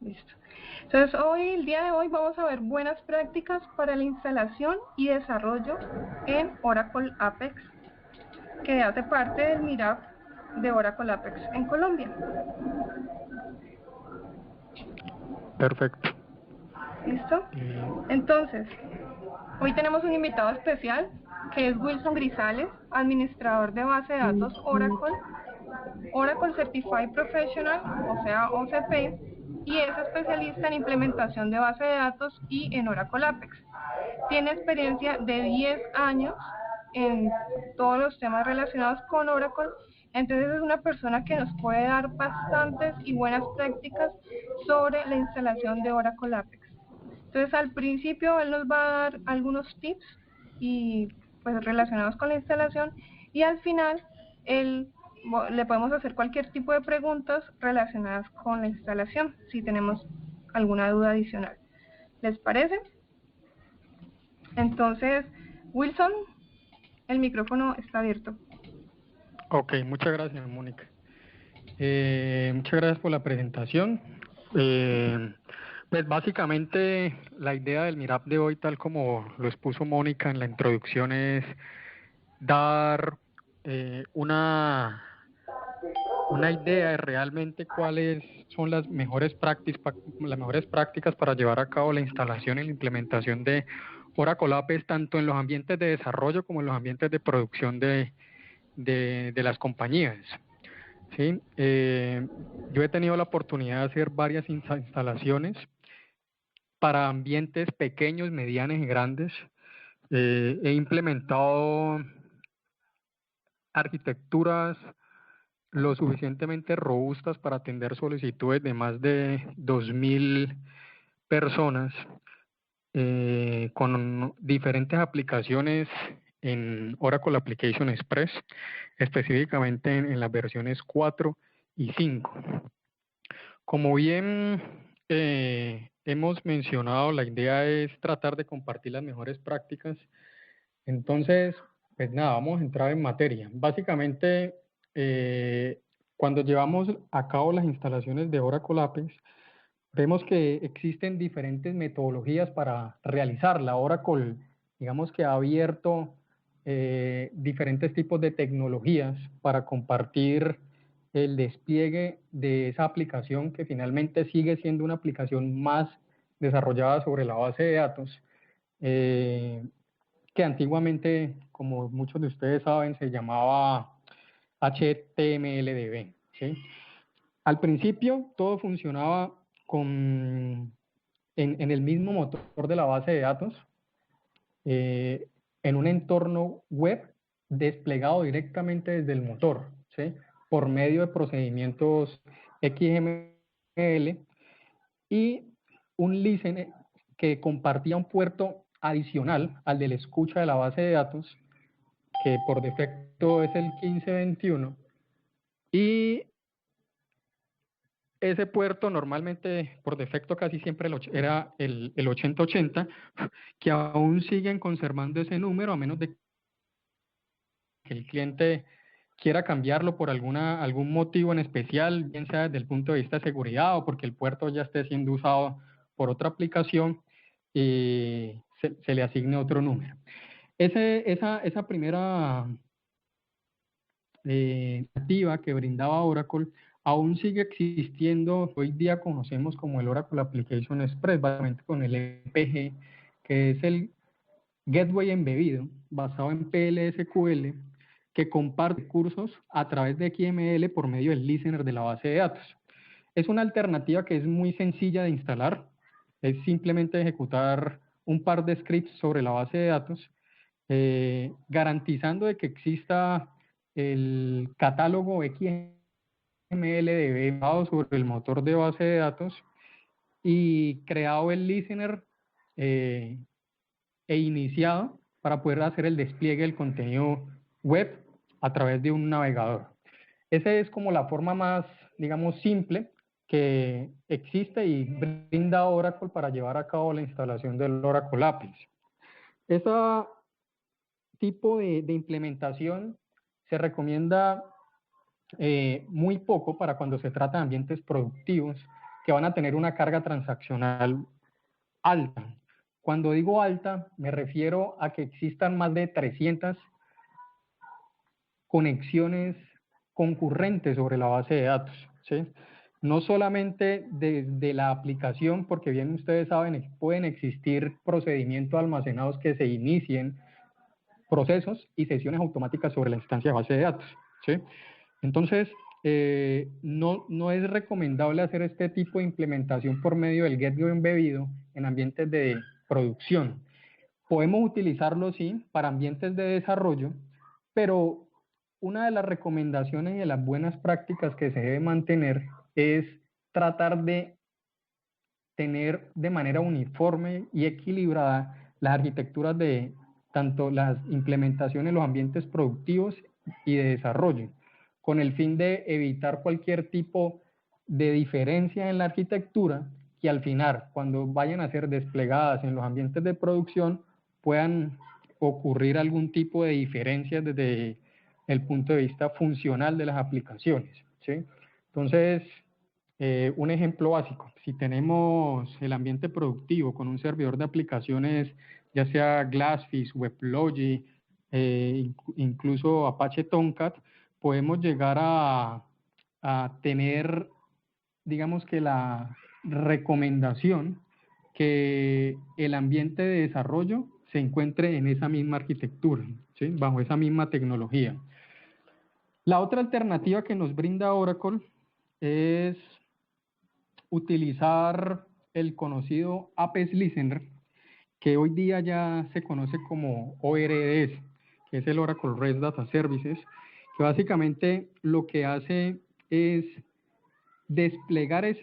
Listo. Entonces, el día de hoy, vamos a ver buenas prácticas para la instalación y desarrollo en Oracle Apex, que hace parte del MIRAP de Oracle Apex en Colombia. Perfecto. ¿Listo? Entonces, hoy tenemos un invitado especial, que es Wilson Grisales, administrador de base de datos Oracle Certified Professional, o sea, OCP, y es especialista en implementación de base de datos y en Oracle Apex. Tiene experiencia de 10 años en todos los temas relacionados con Oracle, entonces es una persona que nos puede dar bastantes y buenas prácticas sobre la instalación de Oracle Apex. Entonces, al principio él nos va a dar algunos tips y pues relacionados con la instalación, y al final le podemos hacer cualquier tipo de preguntas relacionadas con la instalación, si tenemos alguna duda adicional. ¿Les parece? Entonces, Wilson, el micrófono está abierto. Ok, muchas gracias, Mónica. Muchas gracias por la presentación. Pues básicamente la idea del MIRAP de hoy, tal como lo expuso Mónica en la introducción, es dar una idea de realmente cuáles son las mejores prácticas para llevar a cabo la instalación y la implementación de Oracle Apex, tanto en los ambientes de desarrollo como en los ambientes de producción de las compañías. ¿Sí? Yo he tenido la oportunidad de hacer varias instalaciones para ambientes pequeños, medianos y grandes. He implementado arquitecturas lo suficientemente robustas para atender solicitudes de más de 2.000 personas con diferentes aplicaciones en Oracle Application Express, específicamente en las versiones 4 y 5. Como bien hemos mencionado, la idea es tratar de compartir las mejores prácticas. Entonces, pues nada, vamos a entrar en materia. Básicamente, cuando llevamos a cabo las instalaciones de Oracle Apex, vemos que existen diferentes metodologías para realizarla. Oracle, digamos que ha abierto diferentes tipos de tecnologías para compartir el despliegue de esa aplicación, que finalmente sigue siendo una aplicación más desarrollada sobre la base de datos, que antiguamente, como muchos de ustedes saben, se llamaba HTMLDB, ¿sí? Al principio todo funcionaba en el mismo motor de la base de datos, en un entorno web desplegado directamente desde el motor, ¿sí? Por medio de procedimientos XML y un listener que compartía un puerto adicional al de la escucha de la base de datos, que por defecto es el 1521, y ese puerto normalmente, por defecto, casi siempre era el 8080, que aún siguen conservando ese número, a menos de que el cliente quiera cambiarlo por algún motivo en especial, bien sea desde el punto de vista de seguridad o porque el puerto ya esté siendo usado por otra aplicación, y se le asigne otro número. Esa primera activa que brindaba Oracle aún sigue existiendo. Hoy día conocemos como el Oracle Application Express, básicamente con el EPG, que es el gateway embebido basado en PLSQL, que comparte recursos a través de XML por medio del listener de la base de datos. Es una alternativa que es muy sencilla de instalar, es simplemente ejecutar un par de scripts sobre la base de datos, garantizando de que exista el catálogo XML basado sobre el motor de base de datos y creado el listener e iniciado para poder hacer el despliegue del contenido web a través de un navegador. Esa es como la forma más, digamos, simple que existe y brinda Oracle para llevar a cabo la instalación del Oracle Apex. Ese tipo de implementación se recomienda muy poco para cuando se trata de ambientes productivos, que van a tener una carga transaccional alta. Cuando digo alta, me refiero a que existan más de 300 conexiones concurrentes sobre la base de datos, ¿sí? No solamente desde la aplicación, porque bien ustedes saben, pueden existir procedimientos almacenados que se inicien, procesos y sesiones automáticas sobre la instancia de base de datos, ¿sí? Entonces, no es recomendable hacer este tipo de implementación por medio del get-go embebido en ambientes de producción. Podemos utilizarlo, sí, para ambientes de desarrollo, pero una de las recomendaciones y de las buenas prácticas que se debe mantener es tratar de tener de manera uniforme y equilibrada las arquitecturas de tanto las implementaciones, los ambientes productivos y de desarrollo, con el fin de evitar cualquier tipo de diferencia en la arquitectura que al final, cuando vayan a ser desplegadas en los ambientes de producción, puedan ocurrir algún tipo de diferencias desde el punto de vista funcional de las aplicaciones, ¿sí? Entonces, un ejemplo básico, si tenemos el ambiente productivo con un servidor de aplicaciones, ya sea Glassfish, WebLogic, incluso Apache Tomcat, podemos llegar a tener, digamos que la recomendación que el ambiente de desarrollo se encuentre en esa misma arquitectura, ¿sí? Bajo esa misma tecnología. La otra alternativa que nos brinda Oracle es utilizar el conocido Apex Listener, que hoy día ya se conoce como ORDS, que es el Oracle REST Data Services, que básicamente lo que hace es desplegar o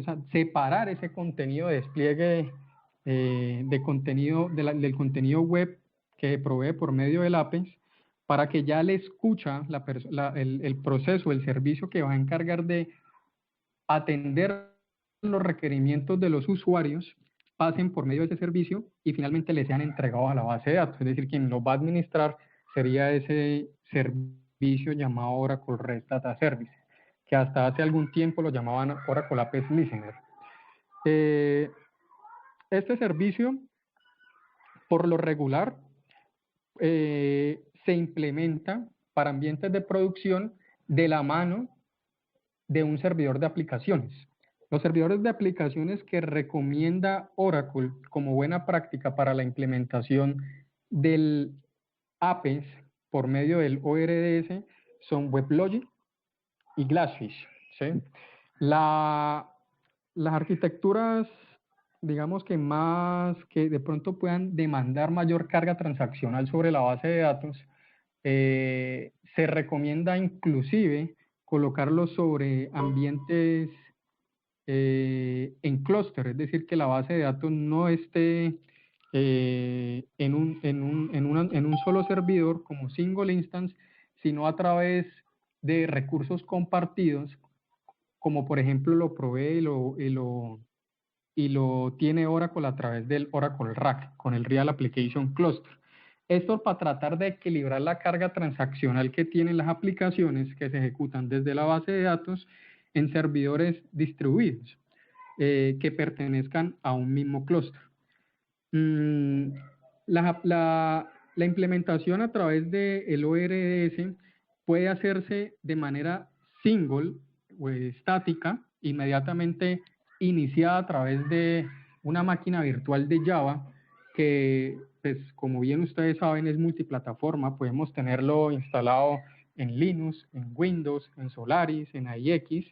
sea, separar ese contenido de despliegue de contenido, del contenido web que provee por medio del Apex, para que ya le escucha el proceso, el servicio que va a encargar de atender los requerimientos de los usuarios, pasen por medio de ese servicio y finalmente les sean entregados a la base de datos. Es decir, quien lo va a administrar sería ese servicio llamado Oracle REST Data Service, que hasta hace algún tiempo lo llamaban Oracle Apex Listener. Este servicio, por lo regular, se implementa para ambientes de producción de la mano de un servidor de aplicaciones. Los servidores de aplicaciones que recomienda Oracle como buena práctica para la implementación del Apex por medio del ORDS son WebLogic y Glassfish, ¿sí? Las arquitecturas, digamos que más que de pronto puedan demandar mayor carga transaccional sobre la base de datos, se recomienda inclusive colocarlos sobre ambientes en clúster, es decir, que la base de datos no esté en un solo servidor como single instance, sino a través de recursos compartidos, como por ejemplo lo provee y lo tiene Oracle a través del Oracle RAC, con el Real Application Cluster. Esto para tratar de equilibrar la carga transaccional que tienen las aplicaciones que se ejecutan desde la base de datos en servidores distribuidos que pertenezcan a un mismo clúster. La implementación a través del ORDS puede hacerse de manera single o estática, inmediatamente iniciada a través de una máquina virtual de Java que, pues, como bien ustedes saben, es multiplataforma. Podemos tenerlo instalado en Linux, en Windows, en Solaris, en IX,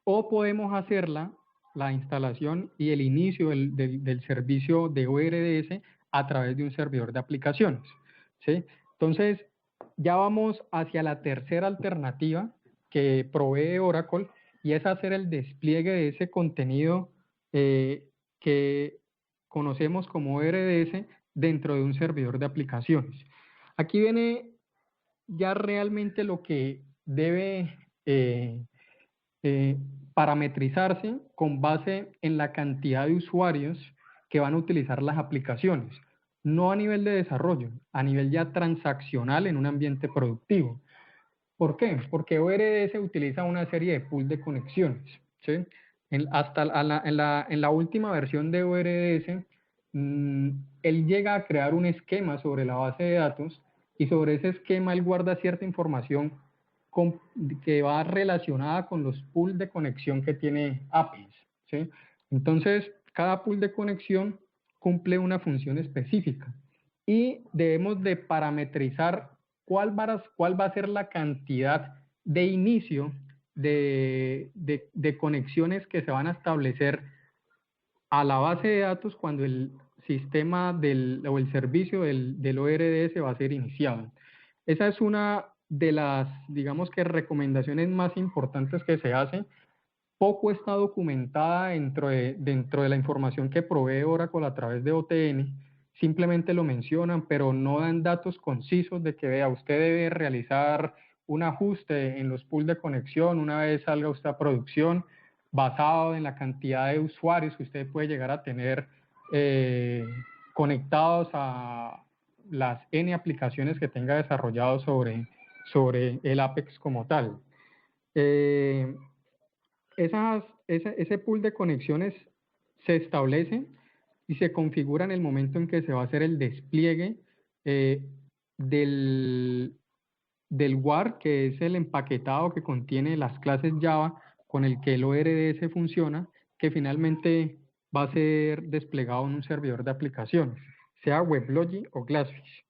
o podemos hacerla, la instalación y el inicio del servicio de ORDS a través de un servidor de aplicaciones, ¿sí? Entonces, ya vamos hacia la tercera alternativa que provee Oracle, y es hacer el despliegue de ese contenido que conocemos como ORDS dentro de un servidor de aplicaciones. Aquí viene ya realmente lo que debe parametrizarse con base en la cantidad de usuarios que van a utilizar las aplicaciones, no a nivel de desarrollo, a nivel ya transaccional en un ambiente productivo. ¿Por qué? Porque ORDS utiliza una serie de pool de conexiones, ¿sí? En la última versión de ORDS, él llega a crear un esquema sobre la base de datos y sobre ese esquema él guarda cierta información que va relacionada con los pools de conexión que tiene APIs, ¿sí? Entonces, cada pool de conexión cumple una función específica y debemos de parametrizar cuál va a ser la cantidad de inicio de conexiones que se van a establecer a la base de datos cuando el sistema o el servicio del ORDS va a ser iniciado. Esa es una de las, digamos que, recomendaciones más importantes que se hace. Poco está documentada dentro de la información que provee Oracle a través de OTN. Simplemente lo mencionan, pero no dan datos concisos de que, vea, usted debe realizar un ajuste en los pools de conexión una vez salga usted a producción, basado en la cantidad de usuarios que usted puede llegar a tener conectados a las N aplicaciones que tenga desarrollados sobre el Apex como tal. Ese pool de conexiones se establece y se configura en el momento en que se va a hacer el despliegue del WAR, que es el empaquetado que contiene las clases Java con el que el ORDS funciona, que finalmente va a ser desplegado en un servidor de aplicaciones, sea WebLogic o Glassfish.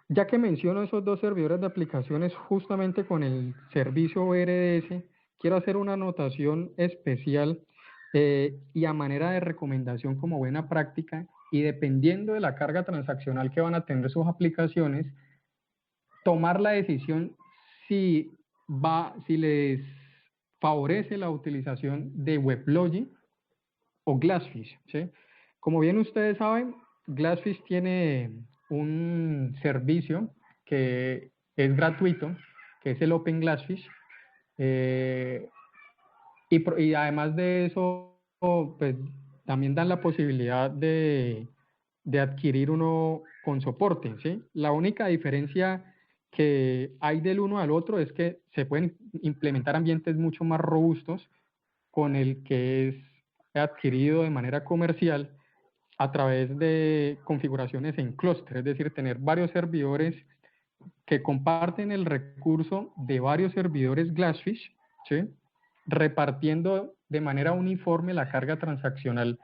Ya que menciono esos dos servidores de aplicaciones justamente con el servicio ORDS, quiero hacer una anotación especial y a manera de recomendación como buena práctica, y dependiendo de la carga transaccional que van a tener sus aplicaciones, tomar la decisión si les favorece la utilización de WebLogic o Glassfish, ¿sí? Como bien ustedes saben, Glassfish tiene un servicio que es gratuito, que es el Open Glassfish, y además de eso, pues también dan la posibilidad de adquirir uno con soporte, ¿sí? La única diferencia que hay del uno al otro es que se pueden implementar ambientes mucho más robustos con el que es adquirido de manera comercial a través de configuraciones en clúster, es decir, tener varios servidores que comparten el recurso de varios servidores Glassfish, ¿sí? Repartiendo de manera uniforme la carga transaccional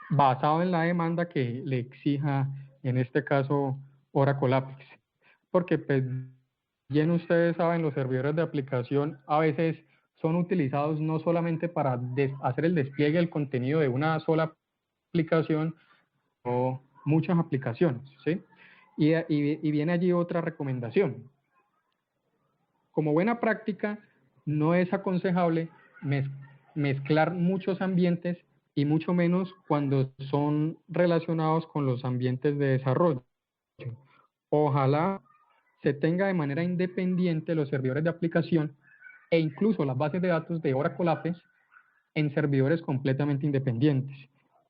basado en la demanda que le exija, en este caso, Oracle Apex. Porque, pues, bien ustedes saben, los servidores de aplicación a veces son utilizados no solamente para hacer el despliegue del contenido de una sola aplicación o muchas aplicaciones, ¿sí? Y viene allí otra recomendación. Como buena práctica, no es aconsejable mezclar muchos ambientes y mucho menos cuando son relacionados con los ambientes de desarrollo. Ojalá se tenga de manera independiente los servidores de aplicación e incluso las bases de datos de Oracle Apex en servidores completamente independientes.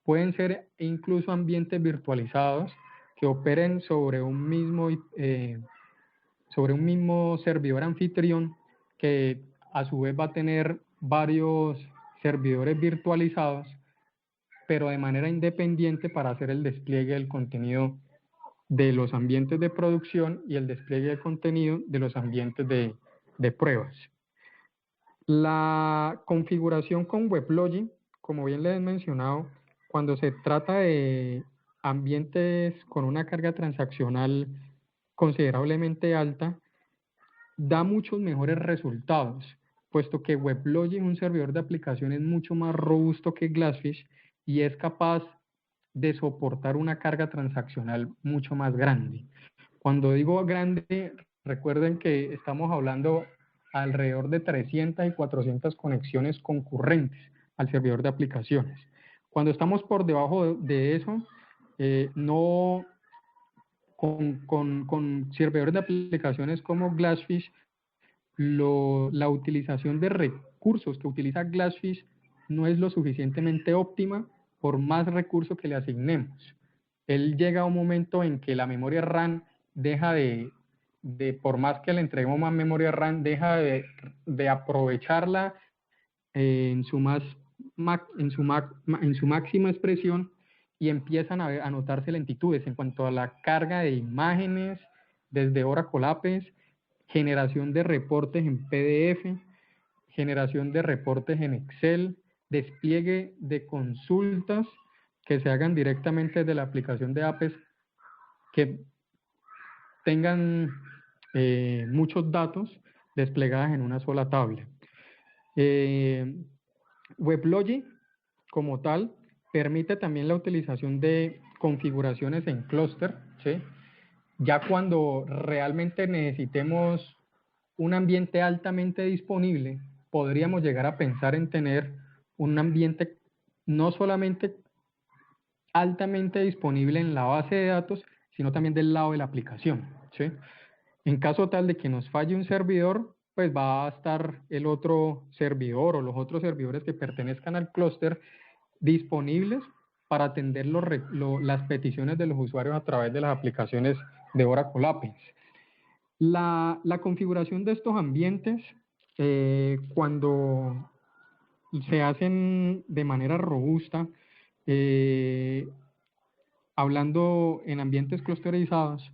Pueden ser incluso ambientes virtualizados que operen sobre un mismo servidor anfitrión que a su vez va a tener varios servidores virtualizados, pero de manera independiente para hacer el despliegue del contenido de los ambientes de producción y el despliegue de contenido de los ambientes de pruebas. La configuración con WebLogic, como bien les he mencionado, cuando se trata de ambientes con una carga transaccional considerablemente alta, da muchos mejores resultados, puesto que WebLogic es un servidor de aplicaciones mucho más robusto que Glassfish y es capaz de soportar una carga transaccional mucho más grande. Cuando digo grande, recuerden que estamos hablando alrededor de 300 y 400 conexiones concurrentes al servidor de aplicaciones. Cuando estamos por debajo de eso, no con servidores de aplicaciones como Glassfish, la utilización de recursos que utiliza Glassfish no es lo suficientemente óptima por más recursos que le asignemos. Él llega a un momento en que la memoria RAM deja de por más que le entreguemos más memoria RAM, deja de aprovecharla en su máxima expresión y empiezan a notarse lentitudes en cuanto a la carga de imágenes desde Oracle Apex, generación de reportes en PDF, generación de reportes en Excel, despliegue de consultas que se hagan directamente desde la aplicación de Apex, que tengan muchos datos desplegados en una sola tabla. WebLogic, como tal, permite también la utilización de configuraciones en clúster, ¿sí? Ya cuando realmente necesitemos un ambiente altamente disponible, podríamos llegar a pensar en tener un ambiente no solamente altamente disponible en la base de datos, sino también del lado de la aplicación, ¿sí? En caso tal de que nos falle un servidor, pues va a estar el otro servidor o los otros servidores que pertenezcan al clúster disponibles para atender las peticiones de los usuarios a través de las aplicaciones de Oracle Apex. La configuración de estos ambientes, cuando se hacen de manera robusta, hablando en ambientes clusterizados,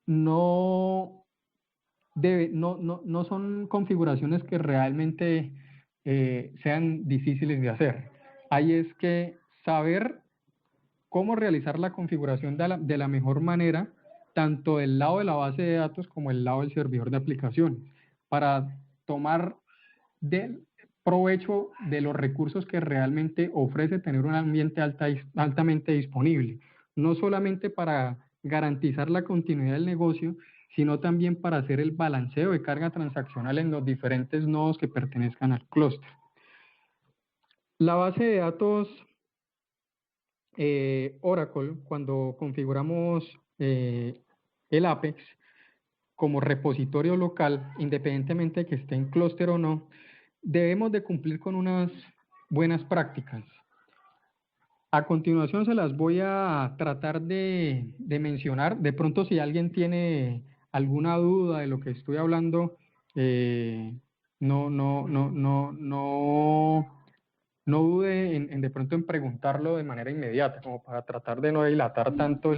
no son configuraciones que realmente sean difíciles de hacer. Hay es que saber cómo realizar la configuración de la mejor manera, tanto del lado de la base de datos como del lado del servidor de aplicaciones, para tomar provecho de los recursos que realmente ofrece tener un ambiente altamente disponible, no solamente para garantizar la continuidad del negocio, sino también para hacer el balanceo de carga transaccional en los diferentes nodos que pertenezcan al clúster. La base de datos Oracle, cuando configuramos el Apex como repositorio local, independientemente de que esté en clúster o no, debemos de cumplir con unas buenas prácticas. A continuación se las voy a tratar de mencionar. De pronto, si alguien tiene alguna duda de lo que estoy hablando, no dude en de pronto en preguntarlo de manera inmediata, como para tratar de no dilatar tanto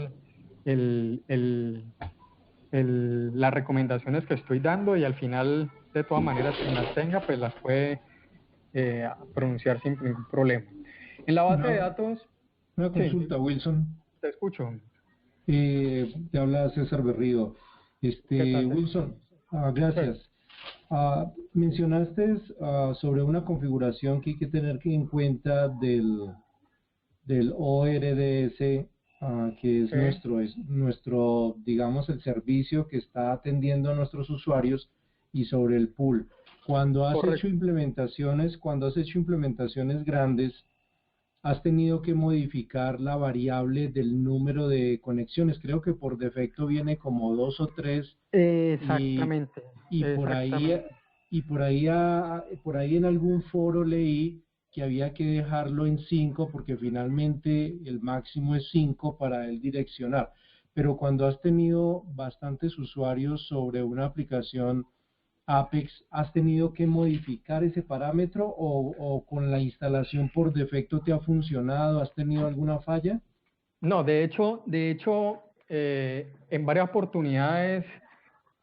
las recomendaciones que estoy dando, y al final, de todas maneras, quien las tenga, pues las puede pronunciar sin ningún problema. En la base de datos... Una consulta, sí. Wilson. Te escucho. Te habla César Berrío. Wilson, gracias. Mencionaste sobre una configuración que hay que tener en cuenta del ORDS, que es nuestro, digamos, el servicio que está atendiendo a nuestros usuarios, y sobre el pool. Cuando has hecho implementaciones grandes, has tenido que modificar la variable del número de conexiones. Creo que por defecto viene como 2 o 3. Exactamente. Por ahí en algún foro leí que había que dejarlo en 5 porque finalmente el máximo es 5 para el direccionar. Pero cuando has tenido bastantes usuarios sobre una aplicación Apex, ¿has tenido que modificar ese parámetro o con la instalación por defecto te ha funcionado? ¿Has tenido alguna falla? No, de hecho, en varias oportunidades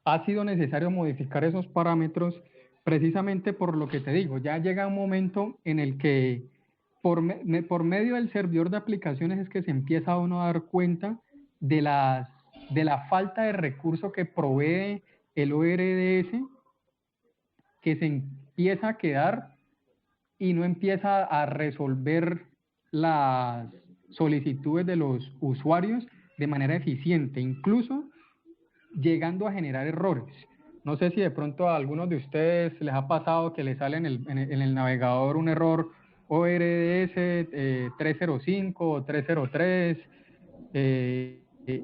ha sido necesario modificar esos parámetros, precisamente por lo que te digo. Ya llega un momento en el que por medio del servidor de aplicaciones es que se empieza uno a dar cuenta de la falta de recurso que provee el ORDS, que se empieza a quedar y no empieza a resolver las solicitudes de los usuarios de manera eficiente, incluso llegando a generar errores. No sé si de pronto a algunos de ustedes les ha pasado que les sale en el navegador un error ORDS 305 o 303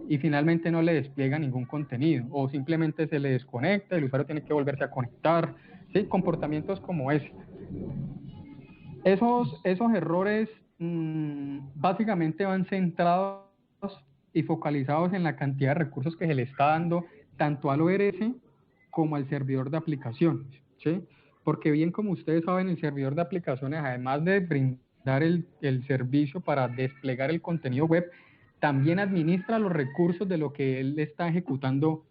y finalmente no le despliega ningún contenido, o simplemente se le desconecta y el usuario tiene que volverse a conectar. ¿Sí? Comportamientos como ese. Esos errores básicamente van centrados y focalizados en la cantidad de recursos que se le está dando tanto al ORS como al servidor de aplicaciones, ¿sí? Porque bien como ustedes saben, el servidor de aplicaciones, además de brindar el servicio para desplegar el contenido web, también administra los recursos de lo que él está ejecutando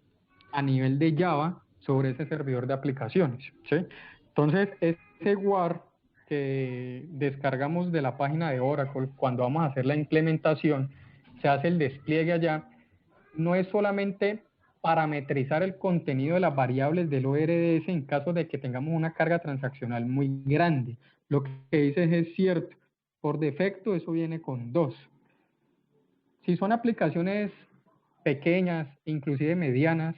a nivel de Java sobre ese servidor de aplicaciones, ¿sí? Entonces, ese WAR que descargamos de la página de Oracle cuando vamos a hacer la implementación, se hace el despliegue allá, no es solamente parametrizar el contenido de las variables del ORDS en caso de que tengamos una carga transaccional muy grande. Lo que dices es cierto, por defecto eso viene con 2. Si son aplicaciones pequeñas, inclusive medianas,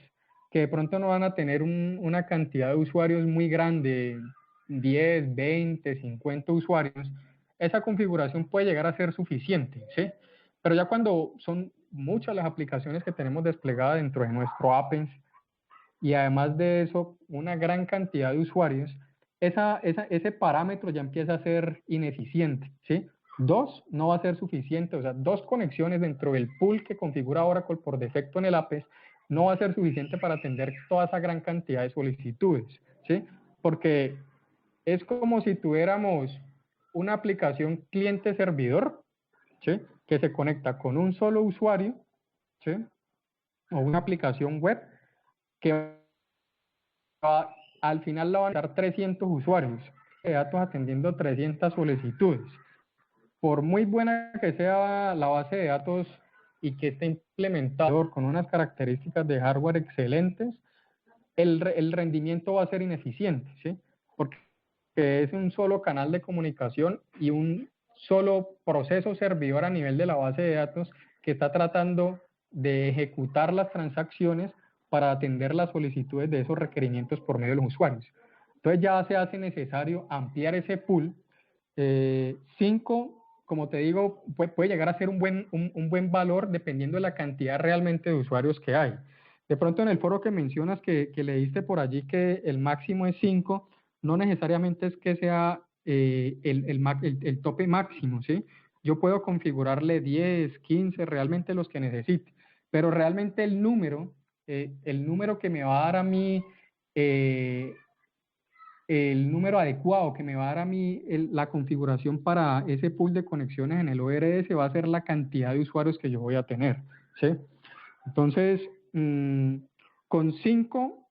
que de pronto no van a tener una cantidad de usuarios muy grande, 10, 20, 50 usuarios, esa configuración puede llegar a ser suficiente, ¿sí? Pero ya cuando son muchas las aplicaciones que tenemos desplegadas dentro de nuestro Appens y además de eso una gran cantidad de usuarios, ese parámetro ya empieza a ser ineficiente, ¿sí? 2 no va a ser suficiente, o sea, 2 conexiones dentro del pool que configura Oracle por defecto en el Appens no va a ser suficiente para atender toda esa gran cantidad de solicitudes, ¿sí? Porque es como si tuviéramos una aplicación cliente-servidor, ¿sí? Que se conecta con un solo usuario, ¿sí? O una aplicación web que al final la van a dar 300 usuarios de datos atendiendo 300 solicitudes. Por muy buena que sea la base de datos y que esté implementado con unas características de hardware excelentes, el rendimiento va a ser ineficiente, ¿sí? Porque es un solo canal de comunicación y un solo proceso servidor a nivel de la base de datos que está tratando de ejecutar las transacciones para atender las solicitudes de esos requerimientos por medio de los usuarios. Entonces ya se hace necesario ampliar ese pool. 5, como te digo, puede llegar a ser un buen valor dependiendo de la cantidad realmente de usuarios que hay. De pronto en el foro que mencionas que leíste por allí que el máximo es 5, no necesariamente es que sea el tope máximo, ¿sí? Yo puedo configurarle 10, 15, realmente los que necesite, pero realmente el número que me va a dar a mí, el número adecuado que me va a dar a mí la configuración para ese pool de conexiones en el ORS va a ser la cantidad de usuarios que yo voy a tener, ¿sí? Entonces, con 5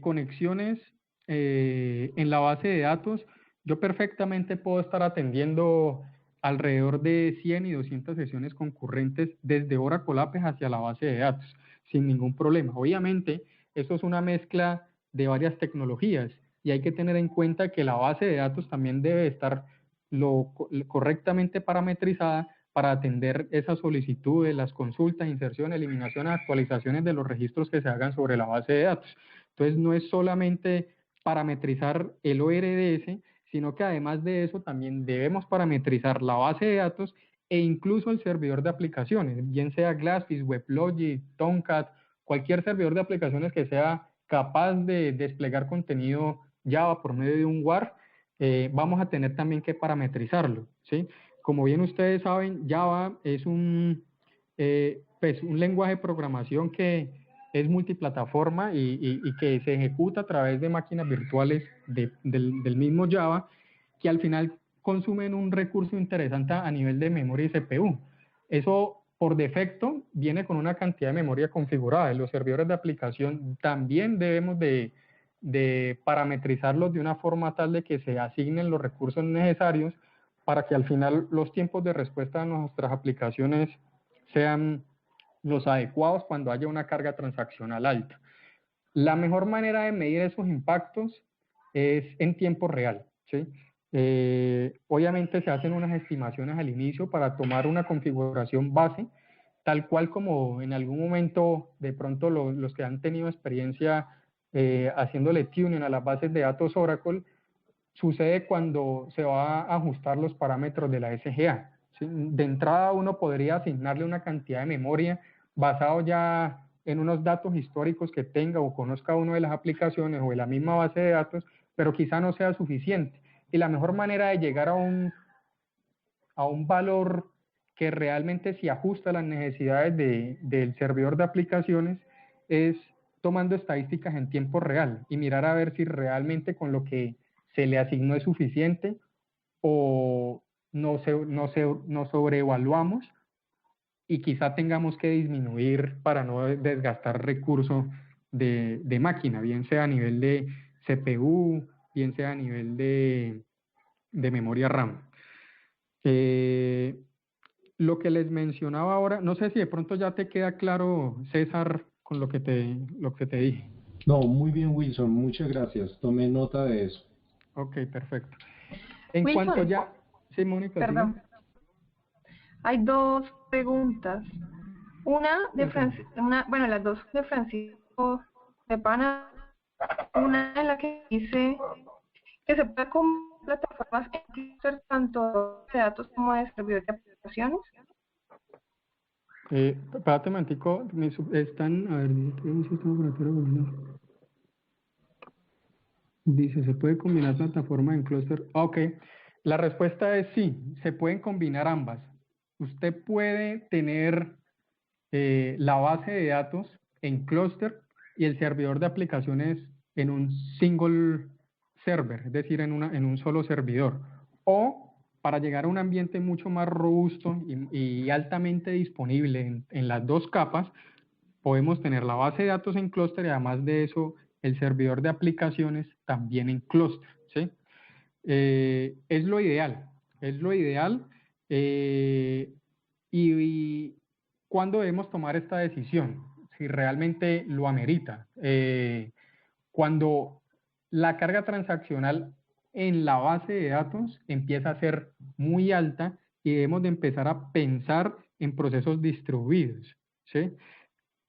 conexiones en la base de datos, yo perfectamente puedo estar atendiendo alrededor de 100 y 200 sesiones concurrentes desde Oracle Appens hacia la base de datos, sin ningún problema. Obviamente, eso es una mezcla de varias tecnologías y hay que tener en cuenta que la base de datos también debe estar correctamente parametrizada para atender esas solicitudes, las consultas, inserciones, eliminaciones, actualizaciones de los registros que se hagan sobre la base de datos. Entonces, no es solamente parametrizar el ORDS, sino que además de eso también debemos parametrizar la base de datos e incluso el servidor de aplicaciones, bien sea Glassfish, WebLogic, Tomcat, cualquier servidor de aplicaciones que sea capaz de desplegar contenido Java por medio de un WAR, vamos a tener también que parametrizarlo, ¿sí? Como bien ustedes saben, Java es un lenguaje de programación que es multiplataforma y que se ejecuta a través de máquinas virtuales del mismo Java, que al final consumen un recurso interesante a nivel de memoria y CPU. Eso por defecto viene con una cantidad de memoria configurada. En los servidores de aplicación también debemos de parametrizarlos de una forma tal de que se asignen los recursos necesarios para que al final los tiempos de respuesta de nuestras aplicaciones sean los adecuados cuando haya una carga transaccional alta. La mejor manera de medir esos impactos es en tiempo real, ¿sí? Obviamente se hacen unas estimaciones al inicio para tomar una configuración base, tal cual como en algún momento de pronto los que han tenido experiencia haciéndole tuning a las bases de datos Oracle, sucede cuando se va a ajustar los parámetros de la SGA. ¿Sí? De entrada uno podría asignarle una cantidad de memoria basado ya en unos datos históricos que tenga o conozca uno de las aplicaciones o de la misma base de datos, pero quizá no sea suficiente. Y la mejor manera de llegar a un valor que realmente se ajusta a las necesidades del servidor de aplicaciones es tomando estadísticas en tiempo real y mirar a ver si realmente con lo que se le asignó es suficiente o nos sobreevaluamos y quizá tengamos que disminuir para no desgastar recursos de máquina, bien sea a nivel de CPU, bien sea a nivel de memoria RAM. Lo que les mencionaba ahora, no sé si de pronto ya te queda claro, César, con lo que te dije. No, muy bien, Wilson, muchas gracias. Tomé nota de eso. Ok, perfecto. En Wilson, cuanto ya... Sí, Mónica, perdón. sigue. Hay dos preguntas. Una de bueno, las dos de Francisco de Pana. Una en la que dice que se puede combinar plataformas en cluster tanto de datos como de servidores de aplicaciones. Espérate un momentico, están, a ver, un sistema operativo. Dice, ¿se puede combinar plataforma en clúster? Ok, la respuesta es sí, se pueden combinar ambas. Usted puede tener la base de datos en clúster y el servidor de aplicaciones en un single server, es decir, en un solo servidor. O para llegar a un ambiente mucho más robusto y altamente disponible en las dos capas, podemos tener la base de datos en clúster y además de eso el servidor de aplicaciones también en clúster, ¿sí? Es lo ideal, y ¿cuándo debemos tomar esta decisión? Si realmente lo amerita. Cuando la carga transaccional en la base de datos empieza a ser muy alta y debemos de empezar a pensar en procesos distribuidos, ¿sí?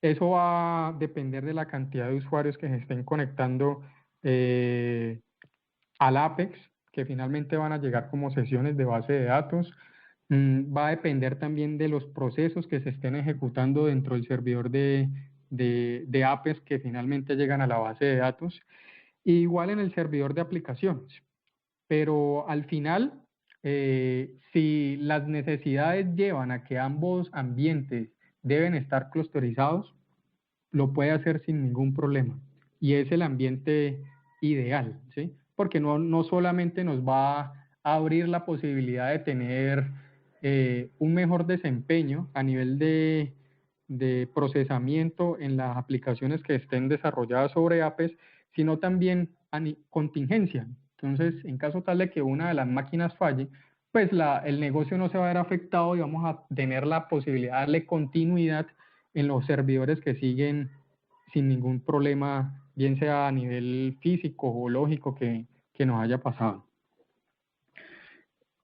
Eso va a depender de la cantidad de usuarios que se estén conectando al Apex, que finalmente van a llegar como sesiones de base de datos. Va a depender también de los procesos que se estén ejecutando dentro del servidor de Apex que finalmente llegan a la base de datos. Y igual en el servidor de aplicaciones. Pero al final, si las necesidades llevan a que ambos ambientes deben estar clusterizados, lo puede hacer sin ningún problema. Y es el ambiente ideal, ¿sí? Porque no solamente nos va a abrir la posibilidad de tener un mejor desempeño a nivel de procesamiento en las aplicaciones que estén desarrolladas sobre Apex, sino también contingencia. Entonces, en caso tal de que una de las máquinas falle, pues el negocio no se va a ver afectado y vamos a tener la posibilidad de darle continuidad en los servidores que siguen sin ningún problema, bien sea a nivel físico o lógico que nos haya pasado.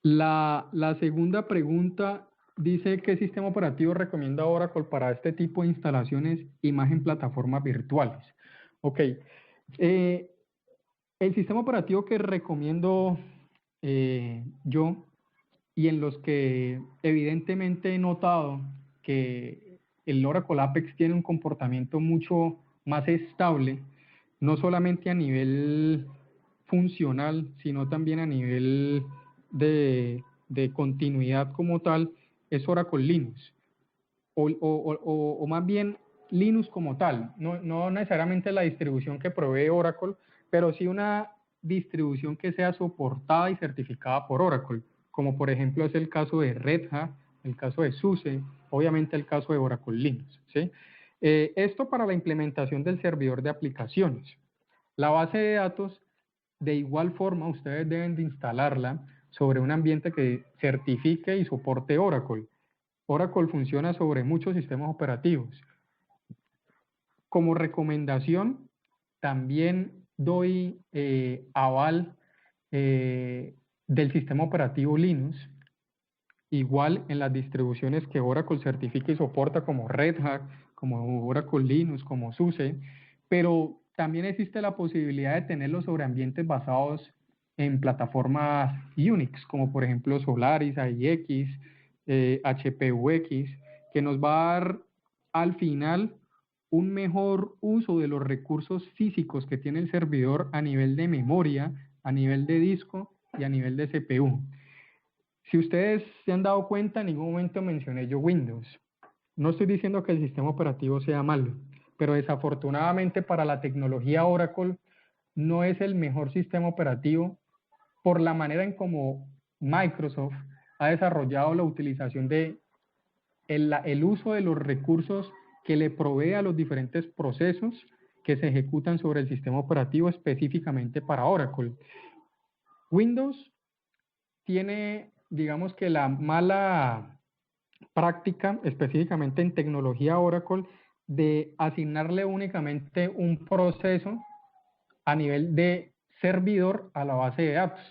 La segunda pregunta dice, ¿qué sistema operativo recomienda Oracle para este tipo de instalaciones imagen plataformas virtuales? Ok, el sistema operativo que recomiendo yo y en los que evidentemente he notado que el Oracle Apex tiene un comportamiento mucho más estable, no solamente a nivel funcional, sino también a nivel de continuidad como tal, es Oracle Linux. O más bien Linux como tal, no necesariamente la distribución que provee Oracle, pero sí una distribución que sea soportada y certificada por Oracle, como por ejemplo es el caso de Red Hat, el caso de SUSE, obviamente el caso de Oracle Linux, ¿sí? Esto para la implementación del servidor de aplicaciones. La base de datos, de igual forma, ustedes deben de instalarla sobre un ambiente que certifique y soporte Oracle. Oracle funciona sobre muchos sistemas operativos. Como recomendación, también doy aval del sistema operativo Linux, igual en las distribuciones que Oracle certifica y soporta como Red Hat, como Oracle Linux, como SUSE, pero también existe la posibilidad de tenerlo sobre ambientes basados en plataformas Unix, como por ejemplo Solaris, AIX, HPUX, que nos va a dar al final un mejor uso de los recursos físicos que tiene el servidor a nivel de memoria, a nivel de disco y a nivel de CPU. Si ustedes se han dado cuenta, en ningún momento mencioné yo Windows. No estoy diciendo que el sistema operativo sea malo, pero desafortunadamente para la tecnología Oracle no es el mejor sistema operativo por la manera en cómo Microsoft ha desarrollado la utilización de el uso de los recursos que le provee a los diferentes procesos que se ejecutan sobre el sistema operativo específicamente para Oracle. Windows tiene, digamos que la mala práctica, específicamente en tecnología Oracle, de asignarle únicamente un proceso a nivel de servidor a la base de datos.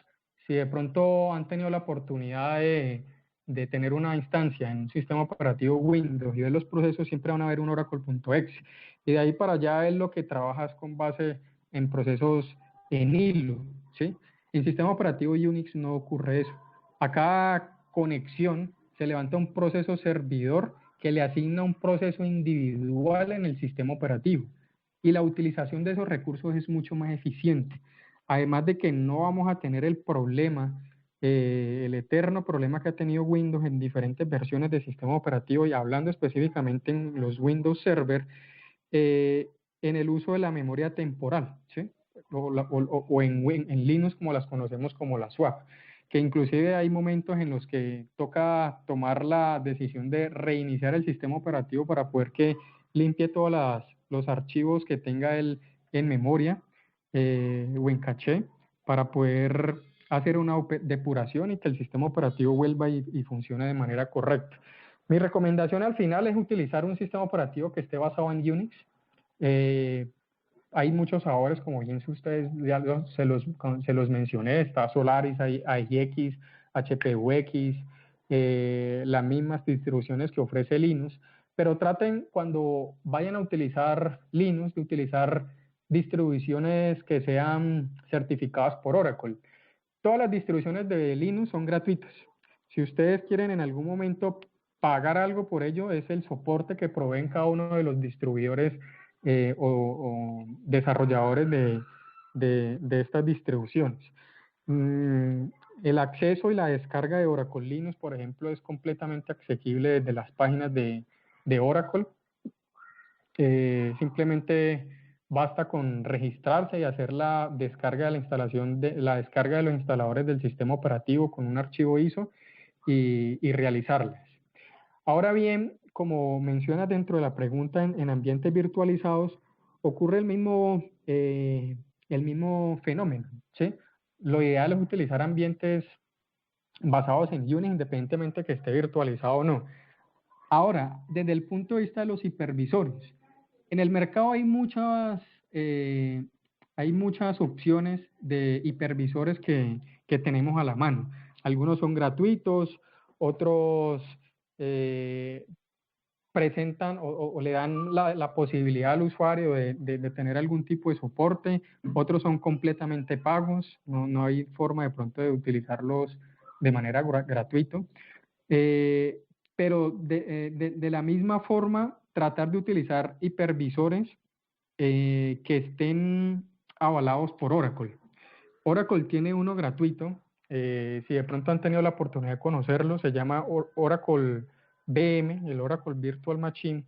Si de pronto han tenido la oportunidad de tener una instancia en un sistema operativo Windows y ver los procesos, siempre van a ver un oracle.exe. Y de ahí para allá es lo que trabajas con base en procesos en hilo, ¿sí? En sistema operativo Unix no ocurre eso. A cada conexión se levanta un proceso servidor que le asigna un proceso individual en el sistema operativo. Y la utilización de esos recursos es mucho más eficiente. Además de que no vamos a tener el problema, el eterno problema que ha tenido Windows en diferentes versiones del sistema operativo, y hablando específicamente en los Windows Server, en el uso de la memoria temporal, ¿sí? O en Linux, como las conocemos como la swap, que inclusive hay momentos en los que toca tomar la decisión de reiniciar el sistema operativo para poder que limpie todos los archivos que tenga él en memoria o en caché, para poder hacer una depuración y que el sistema operativo vuelva y funcione de manera correcta. Mi recomendación al final es utilizar un sistema operativo que esté basado en Unix. Hay muchos sabores, como bien ustedes ya se los mencioné, está Solaris, hay AIX, HPUX, las mismas distribuciones que ofrece Linux, pero traten cuando vayan a utilizar Linux de utilizar distribuciones que sean certificadas por Oracle. Todas las distribuciones de Linux son gratuitas. Si ustedes quieren en algún momento pagar algo por ello, es el soporte que proveen cada uno de los distribuidores o desarrolladores de estas distribuciones. El acceso y la descarga de Oracle Linux, por ejemplo, es completamente asequible desde las páginas de Oracle. Simplemente basta con registrarse y hacer la descarga de la instalación la descarga de los instaladores del sistema operativo con un archivo ISO y realizarlas. Ahora bien, como mencionas dentro de la pregunta, en ambientes virtualizados ocurre el mismo fenómeno, ¿sí? Lo ideal es utilizar ambientes basados en Unix, independientemente que esté virtualizado o no. Ahora, desde el punto de vista de los hipervisores, en el mercado hay muchas opciones de hipervisores que tenemos a la mano. Algunos son gratuitos, otros presentan o le dan la posibilidad al usuario de tener algún tipo de soporte, otros son completamente pagos, no hay forma de pronto de utilizarlos de manera gratuita. Pero de la misma forma, tratar de utilizar hipervisores que estén avalados por Oracle. Oracle tiene uno gratuito, si de pronto han tenido la oportunidad de conocerlo, se llama Oracle VM, el Oracle Virtual Machine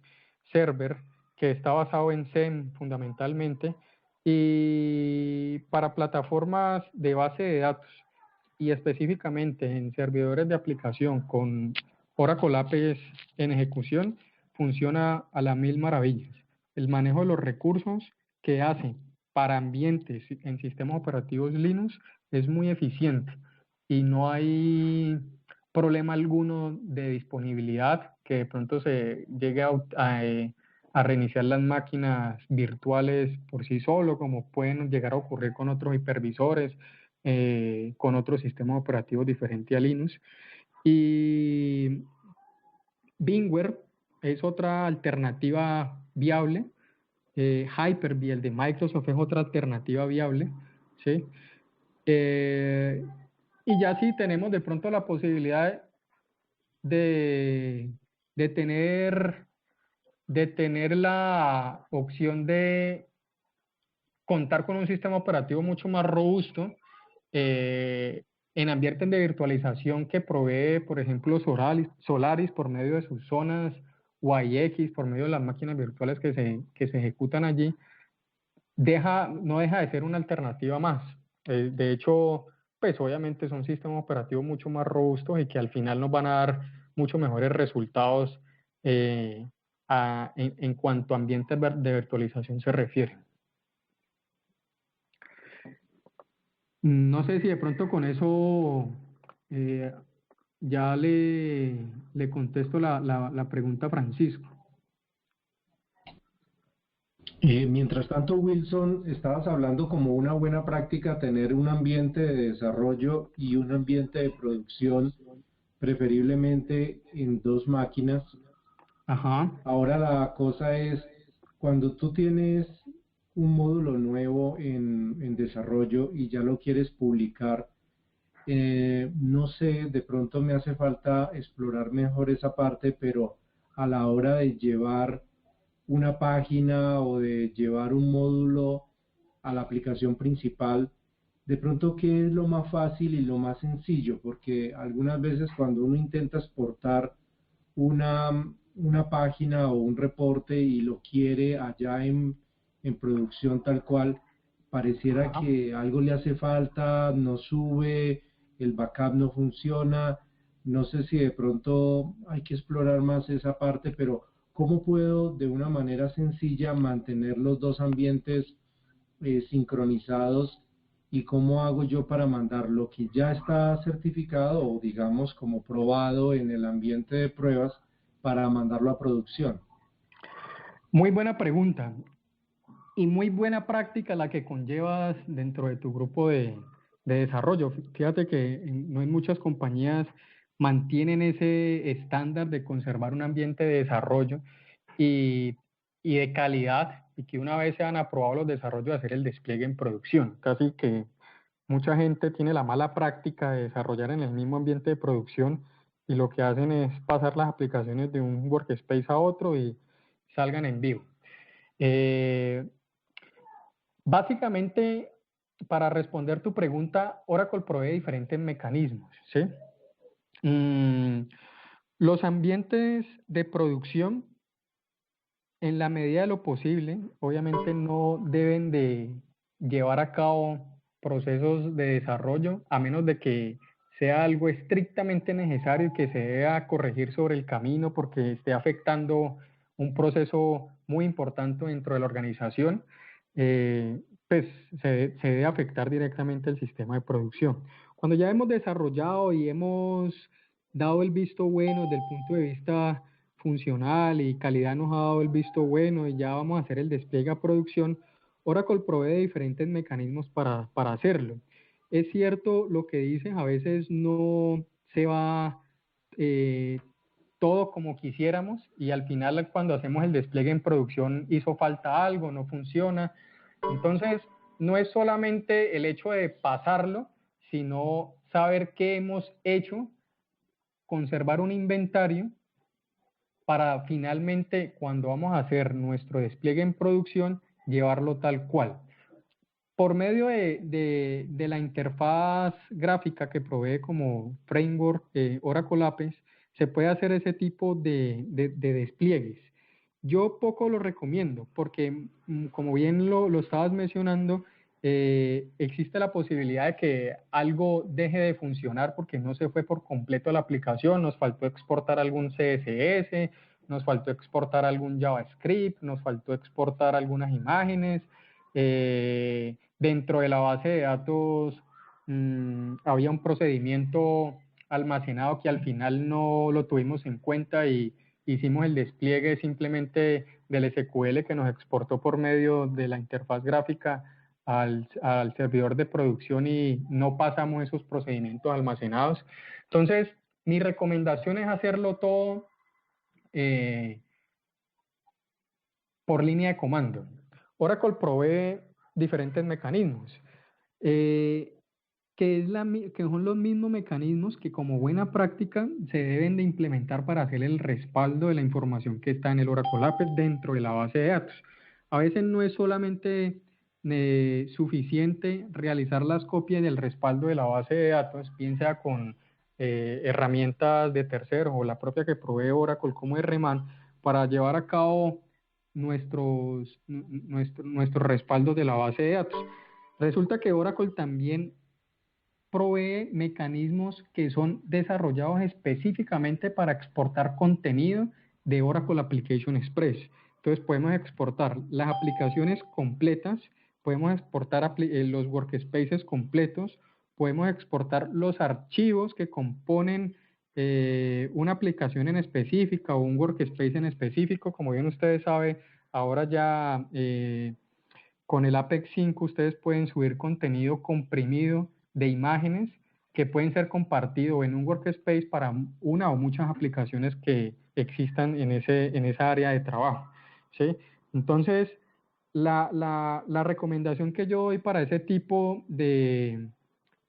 Server, que está basado en XEM fundamentalmente, y para plataformas de base de datos y específicamente en servidores de aplicación con Oracle APIs en ejecución, funciona a las mil maravillas. El manejo de los recursos que hace para ambientes en sistemas operativos Linux es muy eficiente y no hay problema alguno de disponibilidad que de pronto se llegue a reiniciar las máquinas virtuales por sí solo, como pueden llegar a ocurrir con otros hipervisores, con otros sistemas operativos diferentes a Linux. Y VMware es otra alternativa viable. Hyper-V, el de Microsoft, es otra alternativa viable, ¿sí? Y ya sí tenemos de pronto la posibilidad de tener la opción de contar con un sistema operativo mucho más robusto, en ambientes de virtualización que provee, por ejemplo, Solaris por medio de sus zonas, o IX por medio de las máquinas virtuales que se ejecutan allí, no deja de ser una alternativa más. De hecho, pues obviamente son sistemas operativos mucho más robustos y que al final nos van a dar mucho mejores resultados en cuanto a ambientes de virtualización se refiere. No sé si de pronto con eso ya le contesto la pregunta a Francisco. Mientras tanto, Wilson, estabas hablando como una buena práctica tener un ambiente de desarrollo y un ambiente de producción, preferiblemente en 2 máquinas. Ajá. Ahora la cosa es, cuando tú tienes un módulo nuevo en desarrollo y ya lo quieres publicar, no sé, de pronto me hace falta explorar mejor esa parte, pero a la hora de llevar una página o de llevar un módulo a la aplicación principal, de pronto, ¿qué es lo más fácil y lo más sencillo? Porque algunas veces cuando uno intenta exportar una página o un reporte y lo quiere allá en producción tal cual, pareciera que algo le hace falta, no sube, el backup no funciona. No sé si de pronto hay que explorar más esa parte, pero ¿cómo puedo de una manera sencilla mantener los 2 ambientes sincronizados? ¿Y cómo hago yo para mandar lo que ya está certificado o digamos como probado en el ambiente de pruebas para mandarlo a producción? Muy buena pregunta y muy buena práctica la que conllevas dentro de tu grupo de desarrollo. Fíjate que no en muchas compañías mantienen ese estándar de conservar un ambiente de desarrollo y de calidad, y que una vez sean aprobados los desarrollos, hacer el despliegue en producción. Casi que mucha gente tiene la mala práctica de desarrollar en el mismo ambiente de producción y lo que hacen es pasar las aplicaciones de un workspace a otro y salgan en vivo. Básicamente, para responder tu pregunta, Oracle provee diferentes mecanismos, ¿sí? Los ambientes de producción, en la medida de lo posible, obviamente no deben de llevar a cabo procesos de desarrollo, a menos de que sea algo estrictamente necesario y que se deba corregir sobre el camino porque esté afectando un proceso muy importante dentro de la organización, pues se debe afectar directamente el sistema de producción. Cuando ya hemos desarrollado y hemos dado el visto bueno desde el punto de vista funcional y calidad nos ha dado el visto bueno y ya vamos a hacer el despliegue a producción, Oracle provee diferentes mecanismos para hacerlo. Es cierto lo que dices, a veces no se va todo como quisiéramos y al final cuando hacemos el despliegue en producción hizo falta algo, no funciona. Entonces, no es solamente el hecho de pasarlo, sino saber qué hemos hecho, conservar un inventario para finalmente, cuando vamos a hacer nuestro despliegue en producción, llevarlo tal cual. Por medio de la interfaz gráfica que provee como framework Oracle Apex, se puede hacer ese tipo de despliegues. Yo poco lo recomiendo porque, como bien lo estabas mencionando, existe la posibilidad de que algo deje de funcionar porque no se fue por completo la aplicación, nos faltó exportar algún CSS, nos faltó exportar algún JavaScript, nos faltó exportar algunas imágenes. Dentro de la base de datos había un procedimiento almacenado que al final no lo tuvimos en cuenta y hicimos el despliegue simplemente del SQL que nos exportó por medio de la interfaz gráfica al servidor de producción y no pasamos esos procedimientos almacenados. Entonces, mi recomendación es hacerlo todo por línea de comando. Oracle provee diferentes mecanismos, que son los mismos mecanismos que como buena práctica se deben de implementar para hacer el respaldo de la información que está en el Oracle Apex dentro de la base de datos. A veces no es solamente suficiente realizar las copias del respaldo de la base de datos, bien sea con herramientas de terceros o la propia que provee Oracle como RMAN, para llevar a cabo nuestros respaldos de la base de datos. Resulta que Oracle también provee mecanismos que son desarrollados específicamente para exportar contenido de Oracle Application Express. Entonces podemos exportar las aplicaciones completas, podemos exportar los workspaces completos, podemos exportar los archivos que componen una aplicación en específica o un workspace en específico. Como bien ustedes saben, ahora ya con el Apex 5 ustedes pueden subir contenido comprimido de imágenes que pueden ser compartidos en un workspace para una o muchas aplicaciones que existan en esa área de trabajo, ¿sí? Entonces, la recomendación que yo doy para ese tipo de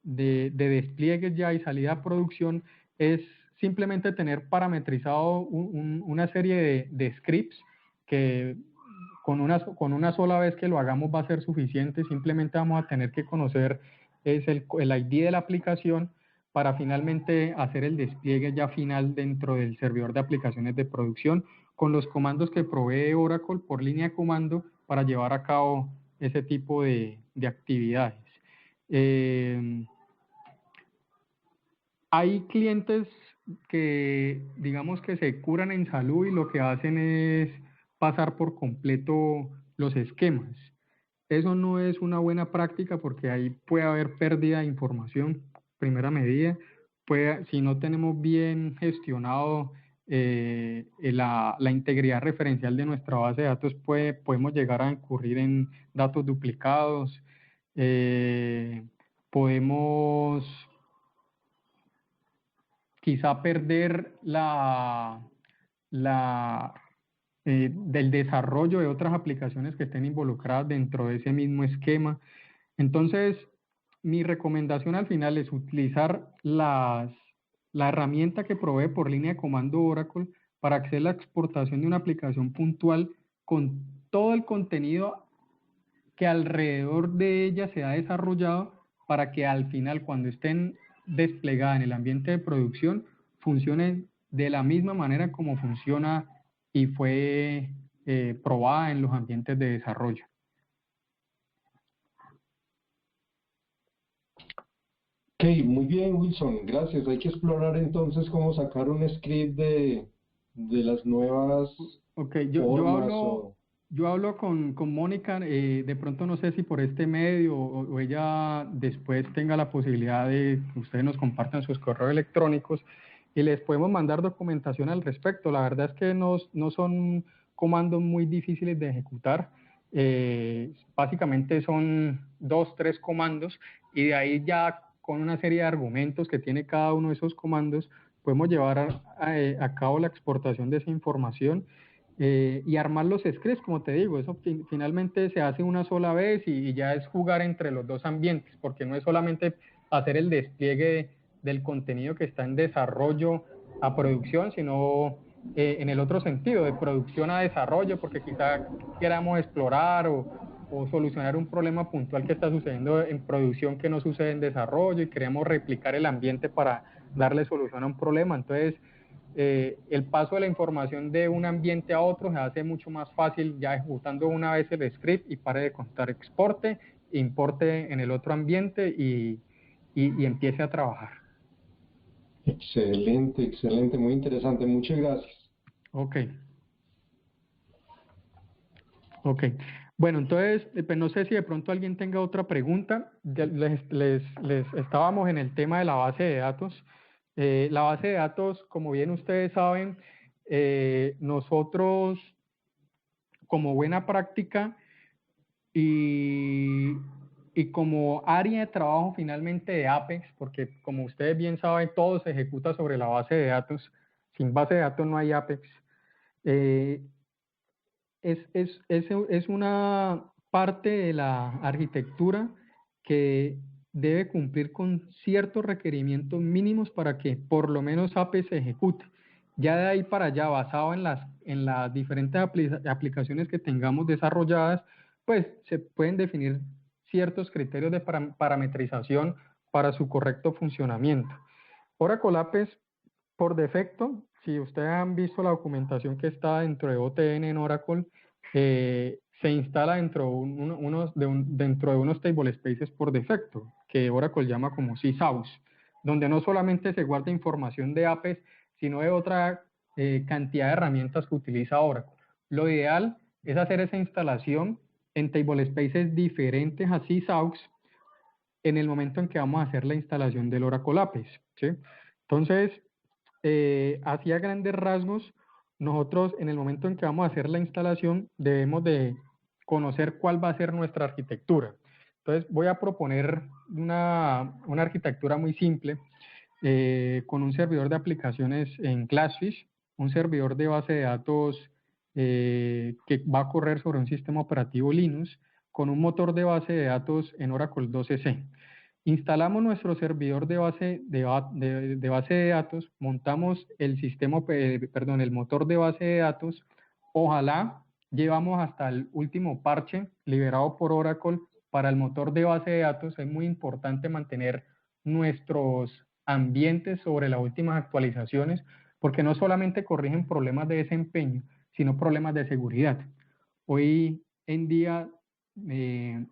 despliegues ya y salida a producción es simplemente tener parametrizado una serie de scripts que con una sola vez que lo hagamos va a ser suficiente. Simplemente vamos a tener que conocer el ID de la aplicación para finalmente hacer el despliegue ya final dentro del servidor de aplicaciones de producción con los comandos que provee Oracle por línea de comando para llevar a cabo ese tipo de actividades. Hay clientes que, digamos, que se curan en salud y lo que hacen es pasar por completo los esquemas. Eso no es una buena práctica porque ahí puede haber pérdida de información, primera medida. Si no tenemos bien gestionado la integridad referencial de nuestra base de datos, podemos llegar a incurrir en datos duplicados, podemos quizá perder del desarrollo de otras aplicaciones que estén involucradas dentro de ese mismo esquema. Entonces, mi recomendación al final es utilizar la herramienta que provee por línea de comando Oracle para hacer la exportación de una aplicación puntual con todo el contenido que alrededor de ella se ha desarrollado para que al final, cuando estén desplegadas en el ambiente de producción, funcionen de la misma manera como funciona y fue probada en los ambientes de desarrollo. Ok, muy bien, Wilson, gracias. Hay que explorar entonces cómo sacar un script de las nuevas yo hablo con Mónica, de pronto no sé si por este medio o ella después tenga la posibilidad de que ustedes nos compartan sus correos electrónicos y les podemos mandar documentación al respecto. La verdad es que no son comandos muy difíciles de ejecutar. Básicamente son 2, 3 comandos y de ahí ya con una serie de argumentos que tiene cada uno de esos comandos podemos llevar a cabo la exportación de esa información y armar los scripts, como te digo. Eso finalmente se hace una sola vez y ya es jugar entre los dos ambientes, porque no es solamente hacer el despliegue del contenido que está en desarrollo a producción, sino en el otro sentido, de producción a desarrollo, porque quizá queramos explorar o solucionar un problema puntual que está sucediendo en producción que no sucede en desarrollo y queremos replicar el ambiente para darle solución a un problema. Entonces, el paso de la información de un ambiente a otro se hace mucho más fácil ya ejecutando una vez el script y pare de contar, exporte, importe en el otro ambiente y empiece a trabajar. Excelente, excelente, muy interesante. Muchas gracias. Ok. Bueno, entonces, pues no sé si de pronto alguien tenga otra pregunta. Les estábamos en el tema de la base de datos. La base de datos, como bien ustedes saben, nosotros como buena práctica y como área de trabajo finalmente de Apex, porque como ustedes bien saben, todo se ejecuta sobre la base de datos. Sin base de datos no hay Apex. Es una parte de la arquitectura que debe cumplir con ciertos requerimientos mínimos para que por lo menos Apex se ejecute. Ya de ahí para allá, basado en las diferentes aplicaciones que tengamos desarrolladas, pues se pueden definir ciertos criterios de parametrización para su correcto funcionamiento. Oracle Apex, por defecto, si ustedes han visto la documentación que está dentro de OTN en Oracle, se instala dentro de unos table spaces por defecto, que Oracle llama como sysouse, donde no solamente se guarda información de Apex, sino de otra cantidad de herramientas que utiliza Oracle. Lo ideal es hacer esa instalación en table spaces diferentes a sysouse en el momento en que vamos a hacer la instalación del Oracle Apex, ¿sí? Entonces, así a grandes rasgos, nosotros en el momento en que vamos a hacer la instalación debemos de conocer cuál va a ser nuestra arquitectura. Entonces voy a proponer una arquitectura muy simple con un servidor de aplicaciones en Glassfish, un servidor de base de datos que va a correr sobre un sistema operativo Linux con un motor de base de datos en Oracle 12c. Instalamos nuestro servidor de base de datos, montamos el el motor de base de datos, ojalá llevamos hasta el último parche liberado por Oracle para el motor de base de datos. Es muy importante mantener nuestros ambientes sobre las últimas actualizaciones, porque no solamente corrigen problemas de desempeño, sino problemas de seguridad. Hoy en día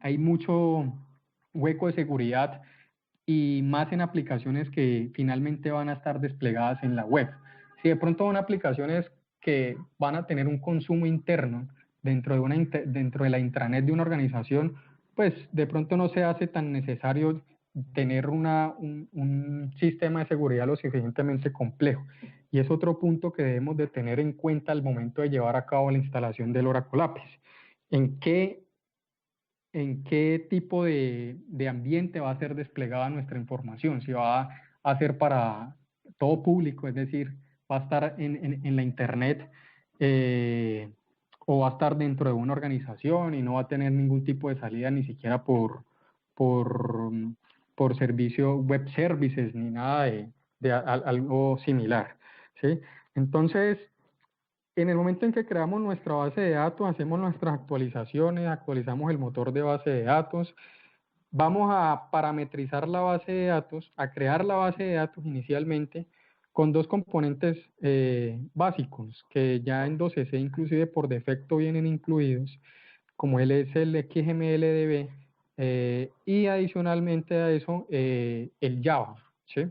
hay mucho hueco de seguridad y más en aplicaciones que finalmente van a estar desplegadas en la web. Si de pronto son aplicaciones que van a tener un consumo interno dentro de la intranet de una organización, pues de pronto no se hace tan necesario tener un sistema de seguridad lo suficientemente complejo. Y es otro punto que debemos de tener en cuenta al momento de llevar a cabo la instalación del Oracle Apex. ¿En qué tipo de ambiente va a ser desplegada nuestra información? Si va a ser para todo público, es decir, va a estar en la internet o va a estar dentro de una organización y no va a tener ningún tipo de salida ni siquiera por servicio web services ni nada de algo similar, ¿sí? Entonces, en el momento en que creamos nuestra base de datos, hacemos nuestras actualizaciones, actualizamos el motor de base de datos, vamos a parametrizar la base de datos, a crear la base de datos inicialmente con dos componentes básicos que ya en 12c inclusive por defecto vienen incluidos, como él es el XMLDB y adicionalmente a eso el Java, ¿sí?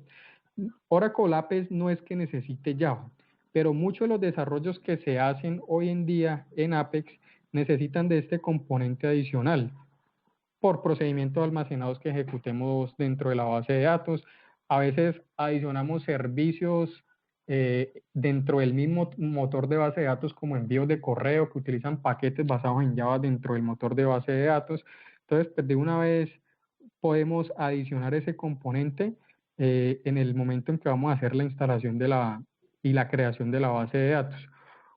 Oracle Apex no es que necesite Java, pero muchos de los desarrollos que se hacen hoy en día en Apex necesitan de este componente adicional por procedimientos almacenados que ejecutemos dentro de la base de datos. A veces adicionamos servicios dentro del mismo motor de base de datos como envíos de correo que utilizan paquetes basados en Java dentro del motor de base de datos. Entonces, pues de una vez podemos adicionar ese componente en el momento en que vamos a hacer la instalación y la creación de la base de datos.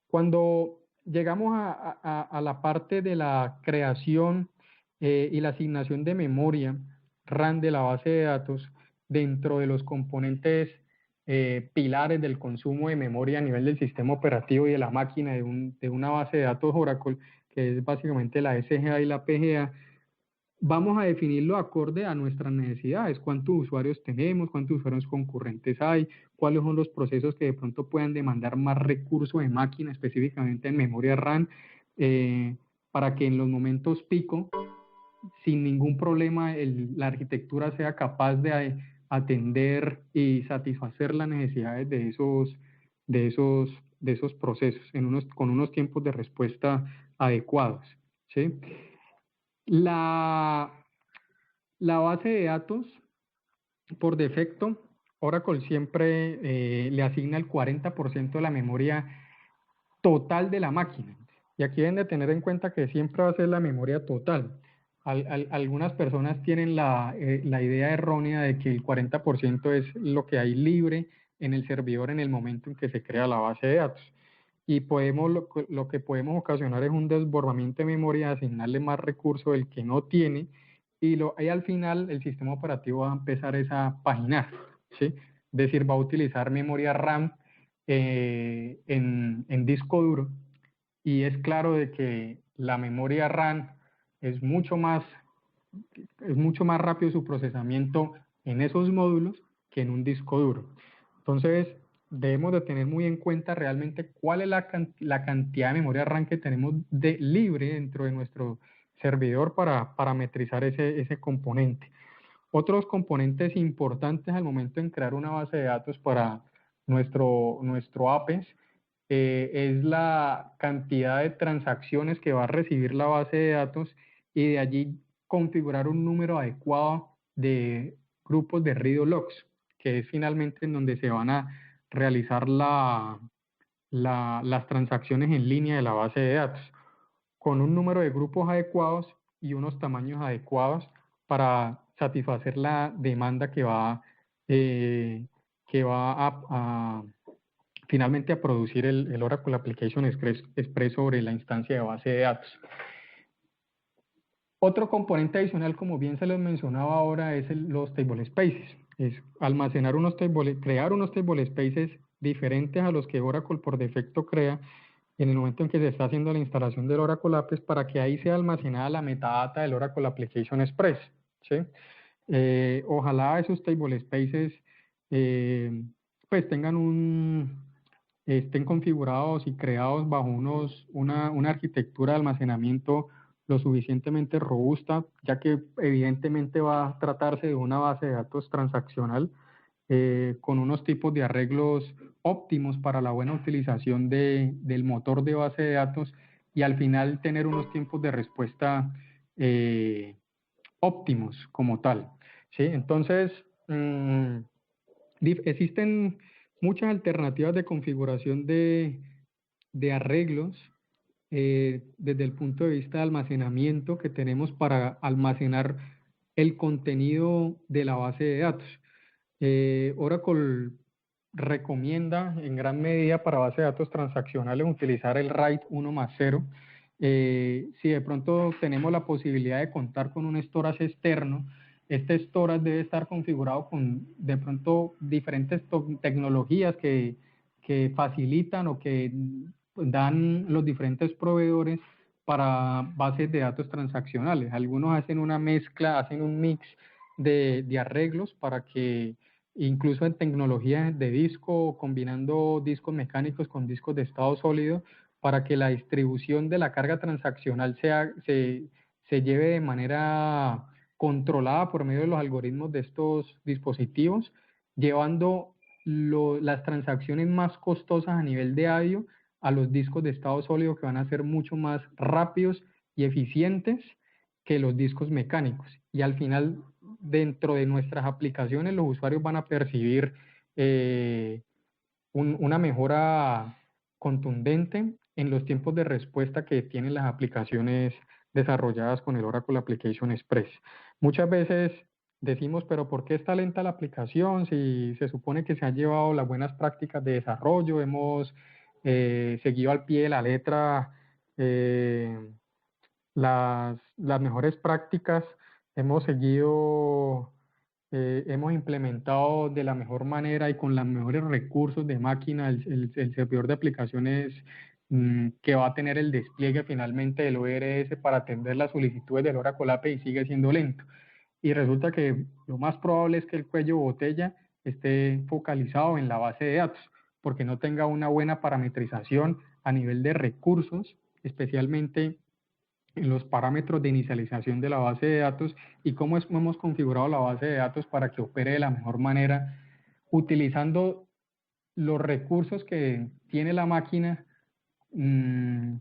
Cuando llegamos a la parte de la creación y la asignación de memoria RAM de la base de datos dentro de los componentes pilares del consumo de memoria a nivel del sistema operativo y de la máquina de una base de datos Oracle, que es básicamente la SGA y la PGA, vamos a definirlo acorde a nuestras necesidades, cuántos usuarios tenemos, cuántos usuarios concurrentes hay, cuáles son los procesos que de pronto puedan demandar más recursos de máquina, específicamente en memoria RAM, para que en los momentos pico, sin ningún problema, la arquitectura sea capaz de atender y satisfacer las necesidades de esos procesos con unos tiempos de respuesta adecuados, ¿sí? La base de datos, por defecto, Oracle siempre le asigna el 40% de la memoria total de la máquina. Y aquí deben de tener en cuenta que siempre va a ser la memoria total. Algunas personas tienen la idea errónea de que el 40% es lo que hay libre en el servidor en el momento en que se crea la base de datos. Y lo que podemos ocasionar es un desbordamiento de memoria, asignarle más recursos del que no tiene, y al final el sistema operativo va a empezar a paginar, ¿sí? Es decir, va a utilizar memoria RAM en disco duro, y es claro de que la memoria RAM es mucho más rápido su procesamiento en esos módulos que en un disco duro. Entonces, debemos de tener muy en cuenta realmente cuál es la cantidad de memoria RAM que tenemos libre dentro de nuestro servidor para parametrizar ese componente. Otros componentes importantes al momento de crear una base de datos para nuestro APES es la cantidad de transacciones que va a recibir la base de datos y de allí configurar un número adecuado de grupos de read o logs, que es finalmente en donde se van a realizar las transacciones en línea de la base de datos, con un número de grupos adecuados y unos tamaños adecuados para satisfacer la demanda que va finalmente a producir el Oracle Application Express sobre la instancia de base de datos. Otro componente adicional, como bien se les mencionaba ahora, es los table spaces. Es almacenar crear unos table spaces diferentes a los que Oracle por defecto crea en el momento en que se está haciendo la instalación del Oracle APES, para que ahí sea almacenada la metadata del Oracle Application Express, ¿sí? Ojalá esos table spaces pues estén configurados y creados bajo una arquitectura de almacenamiento lo suficientemente robusta, ya que evidentemente va a tratarse de una base de datos transaccional con unos tipos de arreglos óptimos para la buena utilización del motor de base de datos y al final tener unos tiempos de respuesta óptimos como tal, ¿sí? Entonces, existen muchas alternativas de configuración de arreglos desde el punto de vista de almacenamiento que tenemos para almacenar el contenido de la base de datos. Oracle recomienda en gran medida para base de datos transaccionales utilizar el RAID 1+0. Si de pronto tenemos la posibilidad de contar con un storage externo, este storage debe estar configurado con de pronto diferentes tecnologías que facilitan o que dan los diferentes proveedores para bases de datos transaccionales. Algunos hacen una mezcla, hacen un mix de arreglos para que incluso en tecnologías de disco, combinando discos mecánicos con discos de estado sólido, para que la distribución de la carga transaccional se lleve de manera controlada por medio de los algoritmos de estos dispositivos, llevando las transacciones más costosas a nivel de I/O a los discos de estado sólido, que van a ser mucho más rápidos y eficientes que los discos mecánicos. Y al final, dentro de nuestras aplicaciones, los usuarios van a percibir una mejora contundente en los tiempos de respuesta que tienen las aplicaciones desarrolladas con el Oracle Application Express. Muchas veces decimos, pero ¿por qué está lenta la aplicación? Si se supone que se han llevado las buenas prácticas de desarrollo, hemos seguido al pie de la letra las mejores prácticas, hemos implementado de la mejor manera y con los mejores recursos de máquina el servidor de aplicaciones que va a tener el despliegue finalmente del ORS para atender las solicitudes del Oracle API, y sigue siendo lento. Y resulta que lo más probable es que el cuello de botella esté focalizado en la base de datos, porque no tenga una buena parametrización a nivel de recursos, especialmente en los parámetros de inicialización de la base de datos y cómo hemos configurado la base de datos para que opere de la mejor manera, utilizando los recursos que tiene la máquina de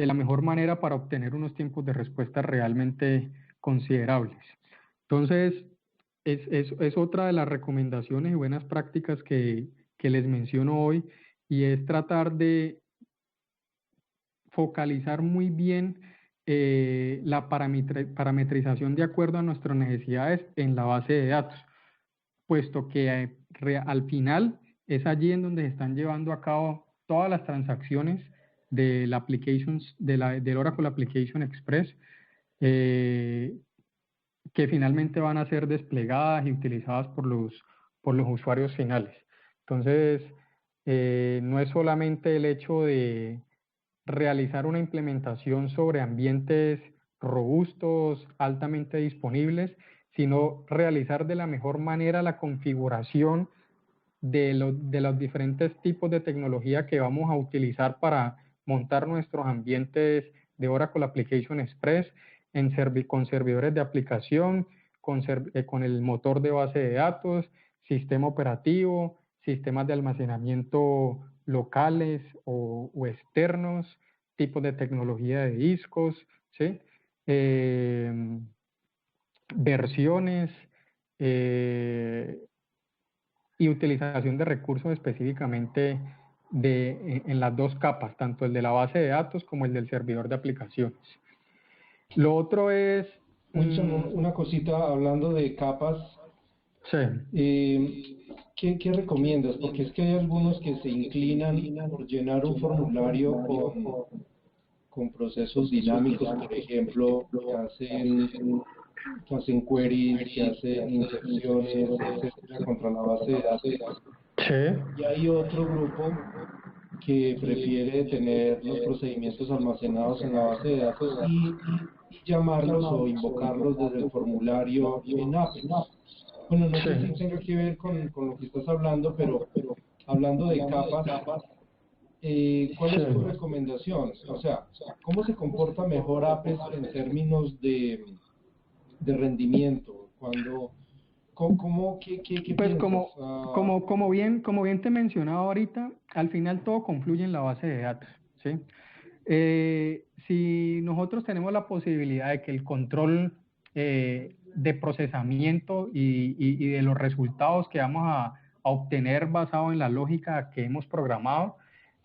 la mejor manera para obtener unos tiempos de respuesta realmente considerables. Entonces, es otra de las recomendaciones y buenas prácticas que les menciono hoy, y es tratar de focalizar muy bien la parametrización de acuerdo a nuestras necesidades en la base de datos, puesto que al final es allí en donde se están llevando a cabo todas las transacciones del Oracle Application Express que finalmente van a ser desplegadas y utilizadas por los usuarios finales. Entonces, no es solamente el hecho de realizar una implementación sobre ambientes robustos, altamente disponibles, sino realizar de la mejor manera la configuración de los diferentes tipos de tecnología que vamos a utilizar para montar nuestros ambientes de Oracle Application Express con servidores de aplicación, con el motor de base de datos, sistema operativo, sistemas de almacenamiento locales o externos, tipos de tecnología de discos, ¿sí? Versiones y utilización de recursos específicamente en las dos capas, tanto el de la base de datos como el del servidor de aplicaciones. Lo otro es... Wilson, una cosita hablando de capas. Sí. ¿Qué recomiendas? Porque es que hay algunos que se inclinan por llenar un formulario con procesos dinámicos, por ejemplo, que hacen queries, que hacen inserciones, etcétera, contra la base de datos. Sí. Y hay otro grupo que prefiere tener los procedimientos almacenados en la base de datos y llamarlos o invocarlos desde el formulario en Apex. Bueno, no sé si tenga que ver con lo que estás hablando, pero hablando de capas, ¿cuál es tu recomendación? O sea, ¿cómo se comporta mejor Apex en términos de rendimiento? ¿Qué pues piensas? como bien te mencionaba ahorita, al final todo confluye en la base de datos, ¿sí? Si nosotros tenemos la posibilidad de que el control de procesamiento y de los resultados que vamos a obtener basado en la lógica que hemos programado,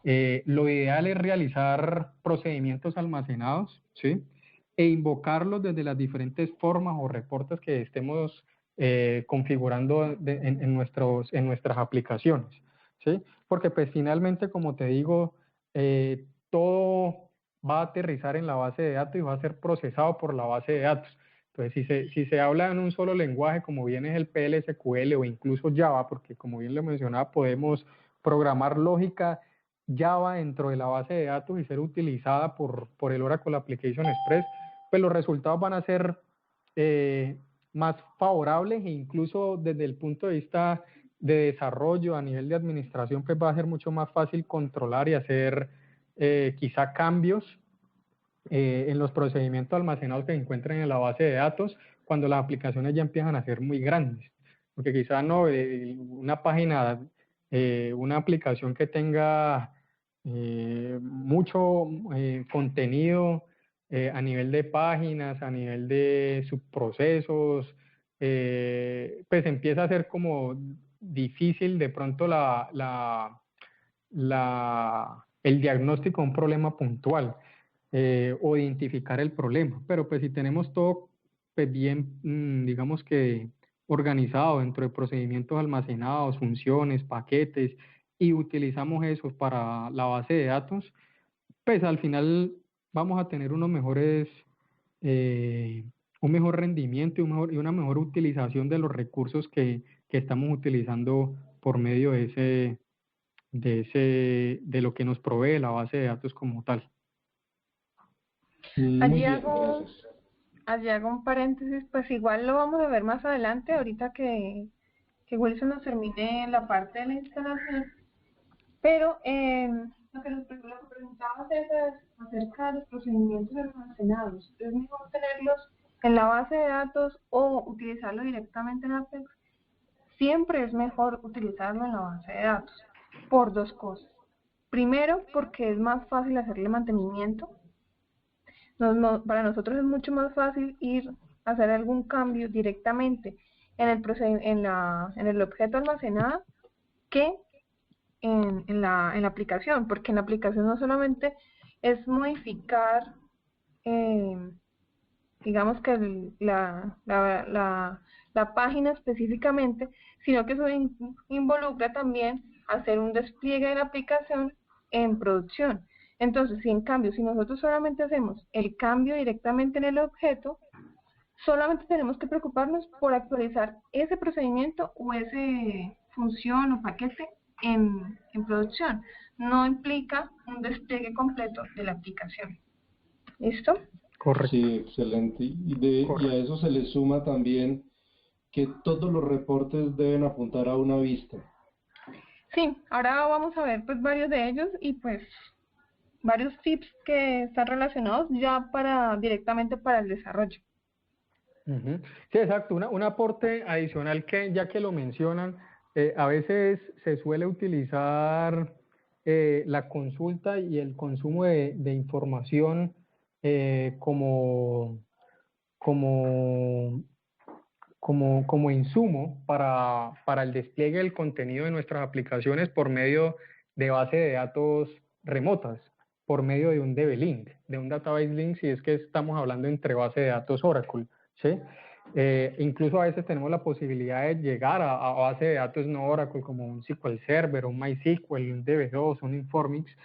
lo ideal es realizar procedimientos almacenados, ¿sí? E invocarlos desde las diferentes formas o reportes que estemos configurando en nuestras aplicaciones, ¿sí? Porque pues finalmente, como te digo, todo va a aterrizar en la base de datos y va a ser procesado por la base de datos. Entonces, si se habla en un solo lenguaje, como bien es el PL/SQL o incluso Java, porque como bien lo mencionaba, podemos programar lógica Java dentro de la base de datos y ser utilizada por el Oracle Application Express, pues los resultados van a ser más favorables e incluso desde el punto de vista de desarrollo a nivel de administración, pues va a ser mucho más fácil controlar y hacer quizá cambios en los procedimientos almacenados que se encuentran en la base de datos cuando las aplicaciones ya empiezan a ser muy grandes. Porque quizá no, una página, una aplicación que tenga mucho contenido a nivel de páginas, a nivel de subprocesos, pues empieza a ser como difícil de pronto el diagnóstico de un problema puntual o identificar el problema. Pero pues si tenemos todo pues bien, digamos que organizado dentro de procedimientos almacenados, funciones, paquetes, y utilizamos esos para la base de datos, pues al final vamos a tener un mejor rendimiento y una mejor utilización de los recursos que estamos utilizando por medio de lo que nos provee la base de datos como tal. Allí hago un paréntesis, pues igual lo vamos a ver más adelante, ahorita que Wilson nos termine la parte de la instalación, pero lo que nos preguntaba César acerca de los procedimientos almacenados, ¿es mejor tenerlos en la base de datos o utilizarlo directamente en Apex? Siempre es mejor utilizarlo en la base de datos, por dos cosas. Primero, porque es más fácil hacerle mantenimiento. Para nosotros es mucho más fácil a hacer algún cambio directamente en el objeto almacenado que en la aplicación, porque en la aplicación no solamente es modificar, digamos que la página específicamente, sino que eso involucra también hacer un despliegue de la aplicación en producción. Entonces, si nosotros solamente hacemos el cambio directamente en el objeto, solamente tenemos que preocuparnos por actualizar ese procedimiento o esa función o paquete en producción. No implica un despliegue completo de la aplicación. ¿Listo? Correcto. Sí, excelente. Y a eso se le suma también que todos los reportes deben apuntar a una vista. Sí, ahora vamos a ver pues varios de ellos y pues varios tips que están relacionados ya directamente para el desarrollo. Sí, exacto. Un aporte adicional que, ya que lo mencionan, a veces se suele utilizar la consulta y el consumo de información como insumo para el despliegue del contenido de nuestras aplicaciones por medio de base de datos remotas, por medio de un DB link, de un database link, si es que estamos hablando entre base de datos Oracle, ¿sí? Incluso a veces tenemos la posibilidad de llegar a base de datos no Oracle, como un SQL Server, un MySQL, un DB2, un Informix,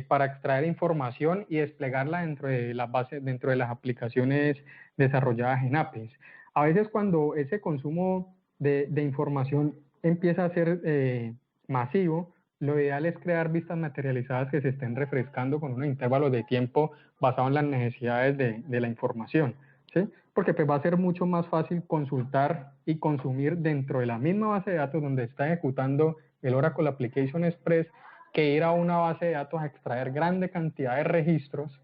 para extraer información y desplegarla dentro de dentro de las aplicaciones desarrolladas en APIs. A veces cuando ese consumo de información empieza a ser masivo, lo ideal es crear vistas materializadas que se estén refrescando con unos intervalos de tiempo basados en las necesidades de la información, ¿sí? Porque pues va a ser mucho más fácil consultar y consumir dentro de la misma base de datos donde está ejecutando el Oracle Application Express que ir a una base de datos a extraer grande cantidad de registros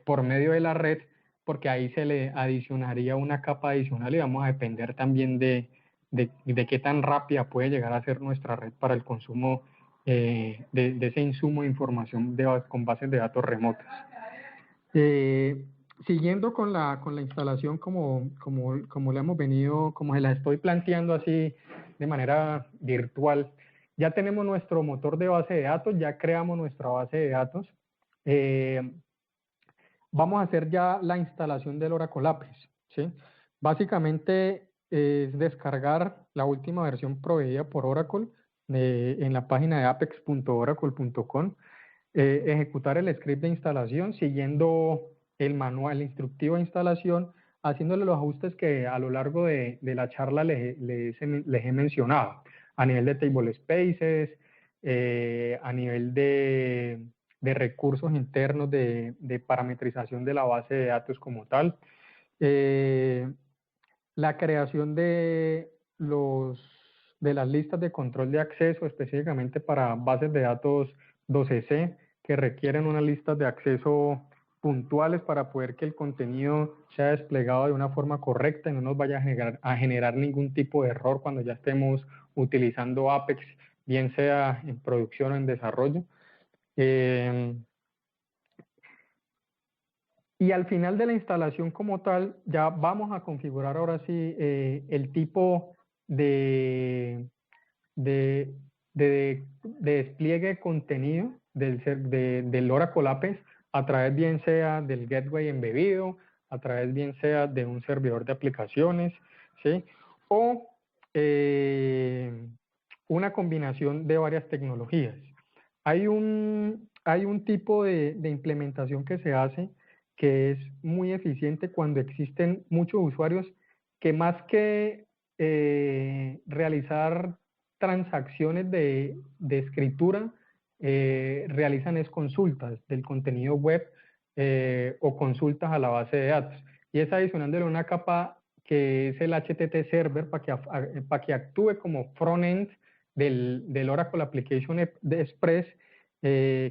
por medio de la red, porque ahí se le adicionaría una capa adicional y vamos a depender también de qué tan rápida puede llegar a ser nuestra red para el consumo de ese insumo de información con bases de datos remotas. Siguiendo con la instalación como le hemos venido, como se la estoy planteando así de manera virtual, ya tenemos nuestro motor de base de datos, ya creamos nuestra base de datos. Vamos a hacer ya la instalación del Oracle APIs, ¿sí? Básicamente es descargar la última versión proveída por Oracle en la página de apex.oracle.com, ejecutar el script de instalación siguiendo el manual instructivo de instalación, haciéndole los ajustes que a lo largo de la charla les he mencionado, a nivel de table spaces, a nivel de recursos internos de parametrización de la base de datos como tal, la creación de las listas de control de acceso específicamente para bases de datos 12C que requieren unas listas de acceso puntuales para poder que el contenido sea desplegado de una forma correcta y no nos vaya a generar ningún tipo de error cuando ya estemos utilizando Apex, bien sea en producción o en desarrollo. Y al final de la instalación como tal, ya vamos a configurar ahora sí el tipo de despliegue de contenido del Oracle APIs a través bien sea del gateway embebido, a través bien sea de un servidor de aplicaciones, ¿sí? O una combinación de varias tecnologías. Hay un tipo de implementación que se hace que es muy eficiente cuando existen muchos usuarios que más que realizar transacciones de escritura, realizan es consultas del contenido web o consultas a la base de datos. Y es adicionándole una capa que es el HTTP Server para que actúe como front-end del Oracle Application Express,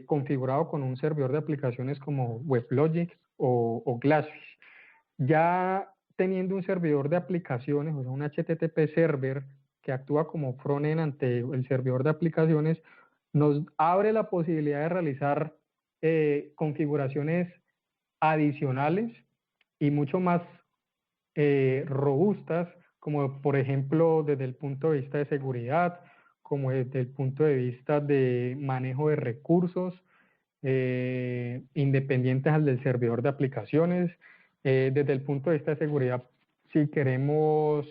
configurado con un servidor de aplicaciones como WebLogic o Glassfish. Ya teniendo un servidor de aplicaciones, o sea, un HTTP server que actúa como frontend ante el servidor de aplicaciones, nos abre la posibilidad de realizar configuraciones adicionales y mucho más robustas, como por ejemplo desde el punto de vista de seguridad, como desde el punto de vista de manejo de recursos, independientes al del servidor de aplicaciones. Desde el punto de vista de seguridad, si queremos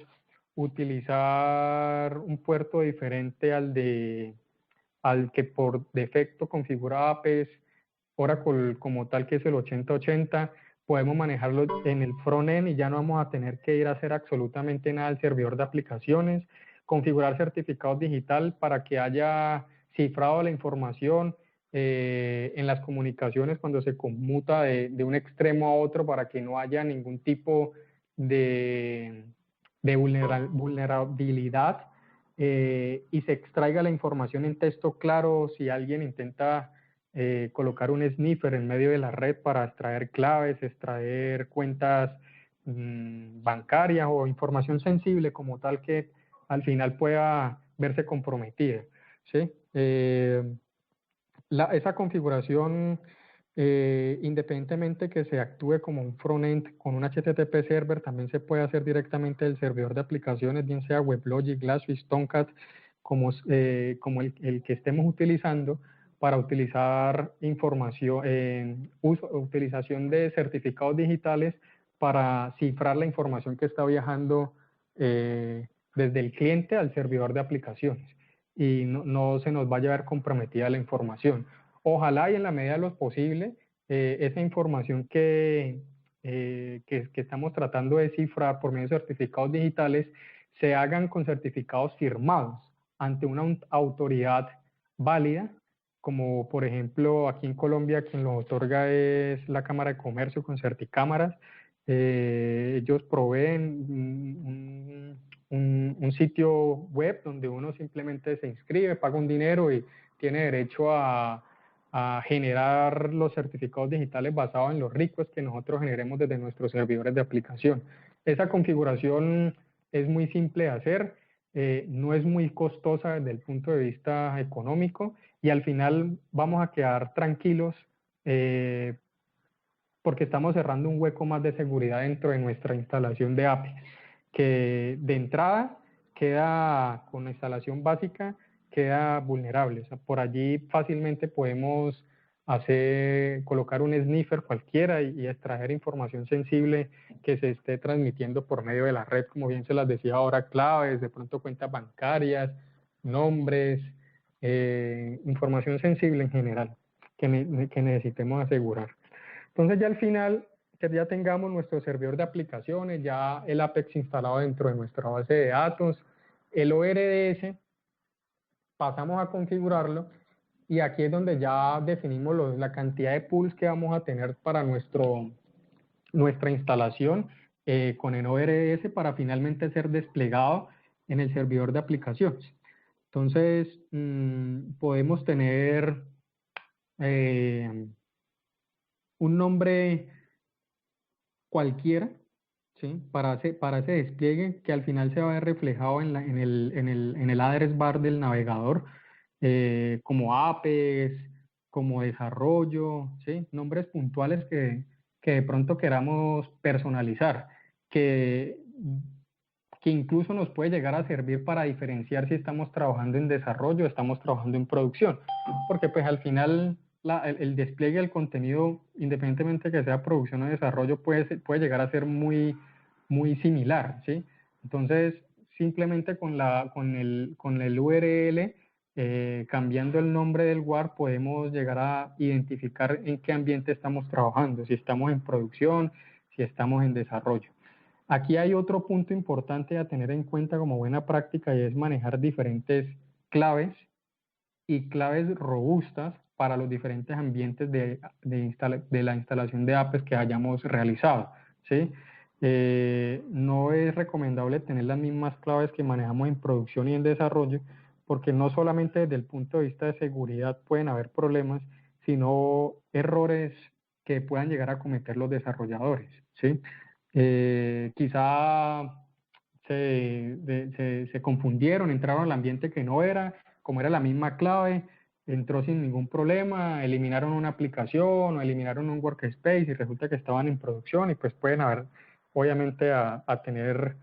utilizar un puerto diferente al que por defecto configura APIs, Oracle como tal, que es el 8080, podemos manejarlo en el front-end y ya no vamos a tener que ir a hacer absolutamente nada al servidor de aplicaciones. configurar certificado digital para que haya cifrado la información en las comunicaciones cuando se conmuta de un extremo a otro, para que no haya ningún tipo de vulnerabilidad, y se extraiga la información en texto claro si alguien intenta colocar un sniffer en medio de la red para extraer claves, extraer cuentas bancarias o información sensible como tal, que al final pueda verse comprometida, ¿sí? Esa configuración, independientemente que se actúe como un frontend con un HTTP server, también se puede hacer directamente del servidor de aplicaciones, bien sea WebLogic, Glassfish, Tomcat, como el que estemos utilizando, para utilizar utilización de certificados digitales para cifrar la información que está viajando desde el cliente al servidor de aplicaciones, y no se nos vaya a ver comprometida la información. Ojalá y en la medida de lo posible, esa información que estamos tratando de cifrar por medio de certificados digitales se hagan con certificados firmados ante una autoridad válida, como por ejemplo aquí en Colombia quien los otorga es la Cámara de Comercio con Certicámaras. Ellos proveen un sitio web donde uno simplemente se inscribe, paga un dinero y tiene derecho a generar los certificados digitales basados en los ricos que nosotros generemos desde nuestros servidores de aplicación. Esa configuración es muy simple de hacer, no es muy costosa desde el punto de vista económico, y al final vamos a quedar tranquilos porque estamos cerrando un hueco más de seguridad dentro de nuestra instalación de APIs, que de entrada queda, con la instalación básica, queda vulnerable. O sea, por allí fácilmente podemos colocar un sniffer cualquiera y extraer información sensible que se esté transmitiendo por medio de la red, como bien se las decía ahora, claves, de pronto cuentas bancarias, nombres, información sensible en general que necesitemos asegurar. Entonces ya al final, que ya tengamos nuestro servidor de aplicaciones, ya el Apex instalado dentro de nuestra base de datos, el ORDS, pasamos a configurarlo, y aquí es donde ya definimos la cantidad de pools que vamos a tener para nuestra instalación con el ORDS, para finalmente ser desplegado en el servidor de aplicaciones. Entonces, podemos tener un nombre cualquiera, ¿sí? Para ese despliegue, que al final se va a ver reflejado en el address bar del navegador, como Apex, como desarrollo, ¿sí? Nombres puntuales que de pronto queramos personalizar, que incluso nos puede llegar a servir para diferenciar si estamos trabajando en desarrollo o estamos trabajando en producción, porque pues al final el despliegue del contenido, independientemente que sea producción o desarrollo, puede llegar a ser muy similar, ¿sí? Entonces, simplemente con el URL, cambiando el nombre del WAR, podemos llegar a identificar en qué ambiente estamos trabajando, si estamos en producción, si estamos en desarrollo. Aquí hay otro punto importante a tener en cuenta como buena práctica, y es manejar diferentes claves y claves robustas para los diferentes ambientes de la instalación de Apex que hayamos realizado, ¿sí? No es recomendable tener las mismas claves que manejamos en producción y en desarrollo, porque no solamente desde el punto de vista de seguridad pueden haber problemas, sino errores que puedan llegar a cometer los desarrolladores, ¿sí? Quizá se confundieron, entraron al ambiente que no era, como era la misma clave, entró sin ningún problema, eliminaron una aplicación o eliminaron un workspace y resulta que estaban en producción, y pues pueden haber, obviamente, a tener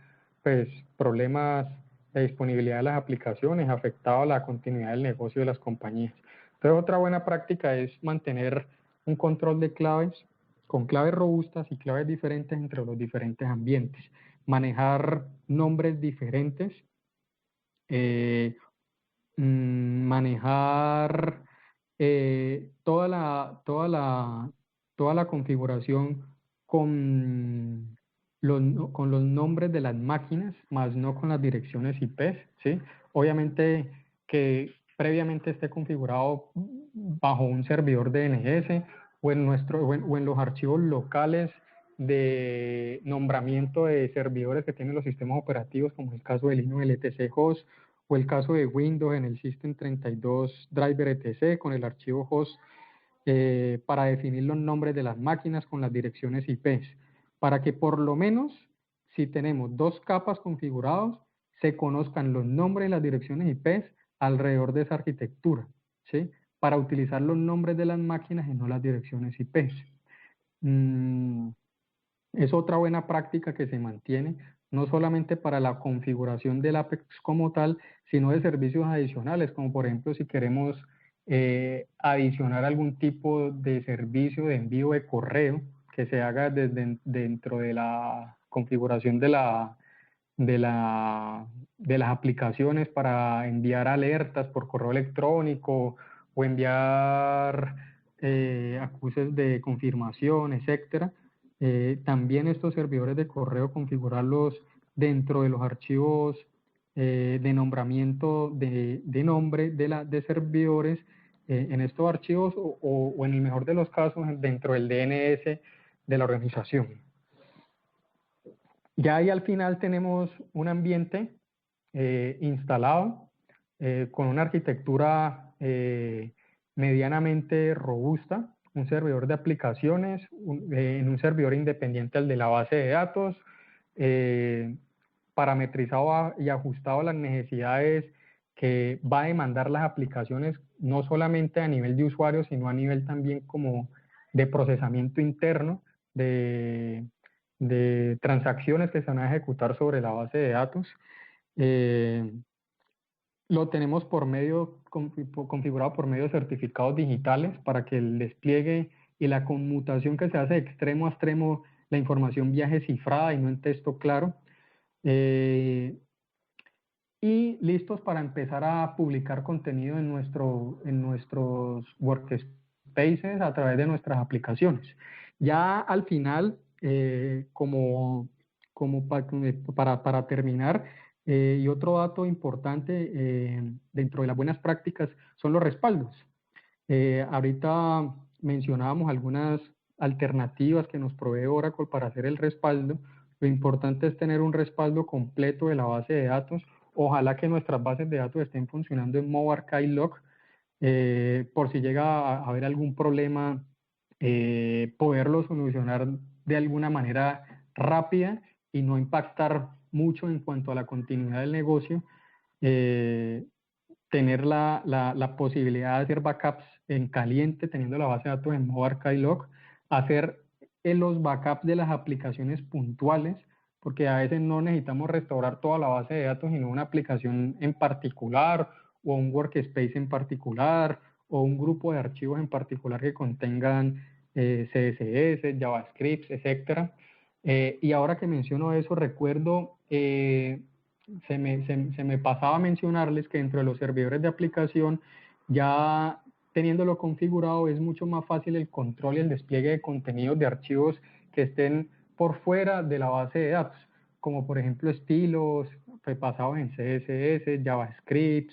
pues problemas de disponibilidad de las aplicaciones, afectado la continuidad del negocio de las compañías. Entonces, otra buena práctica es mantener un control de claves con claves robustas y claves diferentes entre los diferentes ambientes, manejar nombres diferentes, manejar toda la configuración con con los nombres de las máquinas, más no con las direcciones IP, ¿sí? Obviamente que previamente esté configurado bajo un servidor DNS o en los archivos locales de nombramiento de servidores que tienen los sistemas operativos, como el caso de Linux el etc host, o el caso de Windows en el System32 driver etc con el archivo host, para definir los nombres de las máquinas con las direcciones IP, para que por lo menos si tenemos dos capas configurados, se conozcan los nombres y las direcciones IP alrededor de esa arquitectura, ¿sí? Para utilizar los nombres de las máquinas y no las direcciones IP. Es otra buena práctica que se mantiene, no solamente para la configuración del Apex como tal, sino de servicios adicionales, como por ejemplo si queremos adicionar algún tipo de servicio de envío de correo que se haga dentro de la configuración de las aplicaciones para enviar alertas por correo electrónico o enviar acuses de confirmación, etcétera. También estos servidores de correo configurarlos dentro de los archivos de nombramiento de nombre de servidores en estos archivos o en el mejor de los casos dentro del DNS de la organización. Ya ahí al final tenemos un ambiente instalado con una arquitectura medianamente robusta, un servidor de aplicaciones, en un servidor independiente al de la base de datos, parametrizado y ajustado a las necesidades que va a demandar las aplicaciones, no solamente a nivel de usuario, sino a nivel también como de procesamiento interno, de transacciones que se van a ejecutar sobre la base de datos. Lo tenemos configurado por medio de certificados digitales para que el despliegue y la conmutación que se hace de extremo a extremo, la información viaje cifrada y no en texto claro. Y listos para empezar a publicar contenido en nuestros workspaces a través de nuestras aplicaciones. Ya al final, para terminar, y otro dato importante dentro de las buenas prácticas son los respaldos. Ahorita mencionábamos algunas alternativas que nos provee Oracle para hacer el respaldo. Lo importante es tener un respaldo completo de la base de datos. Ojalá que nuestras bases de datos estén funcionando en Mob Archive Log, por si llega a haber algún problema, poderlo solucionar de alguna manera rápida y no impactar mucho en cuanto a la continuidad del negocio. Tener la posibilidad de hacer backups en caliente, teniendo la base de datos en Mob Archive Log, hacer los backups de las aplicaciones puntuales, porque a veces no necesitamos restaurar toda la base de datos, sino una aplicación en particular, o un workspace en particular, o un grupo de archivos en particular que contengan CSS, JavaScript, etc. Y ahora que menciono eso, recuerdo, se me pasaba a mencionarles que dentro de los servidores de aplicación, ya teniéndolo configurado, es mucho más fácil el control y el despliegue de contenidos de archivos que estén por fuera de la base de datos, como por ejemplo estilos pasados en CSS, JavaScript,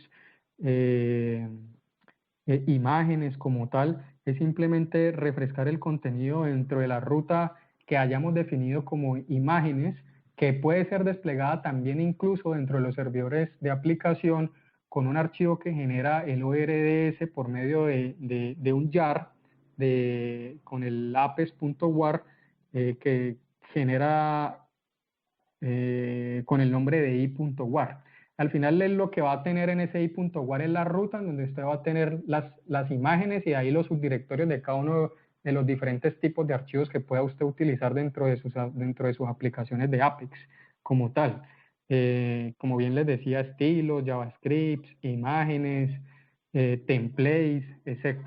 imágenes como tal. Es simplemente refrescar el contenido dentro de la ruta que hayamos definido como imágenes, que puede ser desplegada también incluso dentro de los servidores de aplicación con un archivo que genera el ORDS por medio de un jar con el apex.war, que genera con el nombre de i.war. Al final lo que va a tener en ese i.war es la ruta en donde usted va a tener las imágenes y ahí los subdirectorios de cada uno de los diferentes tipos de archivos que pueda usted utilizar dentro de sus aplicaciones de Apex como tal. Como bien les decía, estilos, JavaScript, imágenes, templates, etc.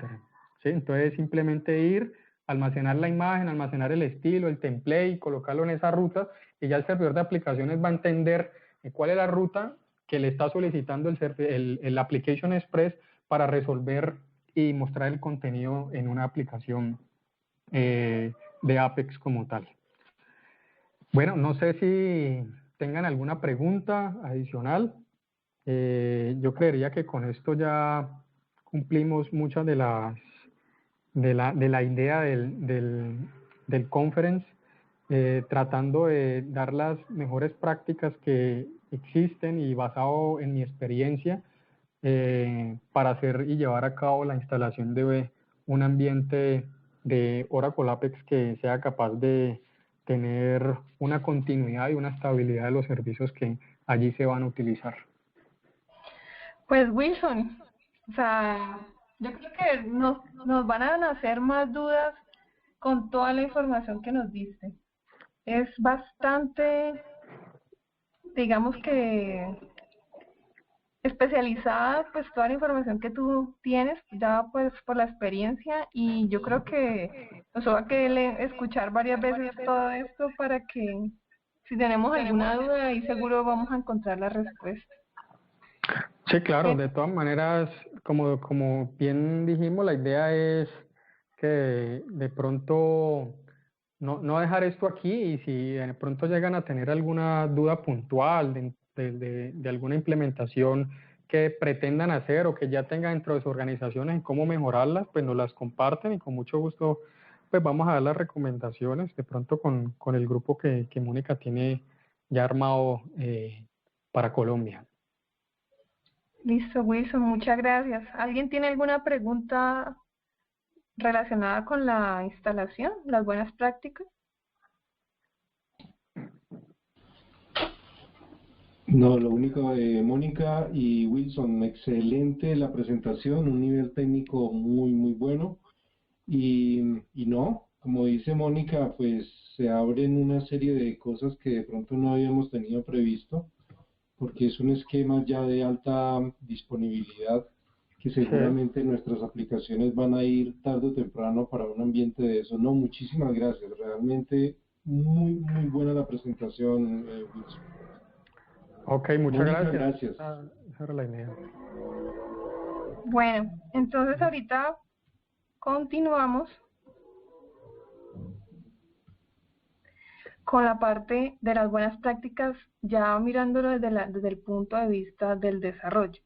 ¿Sí? Entonces simplemente ir, almacenar la imagen, almacenar el estilo, el template, colocarlo en esa ruta, y ya el servidor de aplicaciones va a entender cuál es la ruta que le está solicitando el Application Express para resolver y mostrar el contenido en una aplicación de Apex como tal. Bueno, no sé si tengan alguna pregunta adicional. Yo creería que con esto ya cumplimos muchas de la idea del conference, tratando de dar las mejores prácticas que existen y basado en mi experiencia para hacer y llevar a cabo la instalación de un ambiente de Oracle Apex que sea capaz de tener una continuidad y una estabilidad de los servicios que allí se van a utilizar. Pues Wilson, o sea, yo creo que nos van a nacer más dudas con toda la información que nos diste. Es bastante, digamos que especializada, pues toda la información que tú tienes, ya pues por la experiencia, y yo creo que nos va a querer escuchar varias veces todo esto para que si tenemos alguna duda ahí seguro vamos a encontrar la respuesta. Sí, claro, de todas maneras, como bien dijimos, la idea es que de pronto no dejar esto aquí, y si de pronto llegan a tener alguna duda puntual de alguna implementación que pretendan hacer o que ya tengan dentro de sus organizaciones en cómo mejorarlas, pues nos las comparten y con mucho gusto pues vamos a dar las recomendaciones de pronto con el grupo que Mónica tiene ya armado para Colombia. Listo, Wilson, muchas gracias. ¿Alguien tiene alguna pregunta relacionada con la instalación, las buenas prácticas? No, lo único, Mónica y Wilson, excelente la presentación, un nivel técnico muy, muy bueno. Y no, como dice Mónica, pues se abren una serie de cosas que de pronto no habíamos tenido previsto, porque es un esquema ya de alta disponibilidad que seguramente nuestras aplicaciones van a ir tarde o temprano para un ambiente de eso. No, muchísimas gracias, realmente muy, muy buena la presentación, Wilson. Ok, muchas Mónica, gracias. gracias. Esa era la idea. Bueno, entonces ahorita continuamos con la parte de las buenas prácticas, ya mirándolo desde el punto de vista del desarrollo.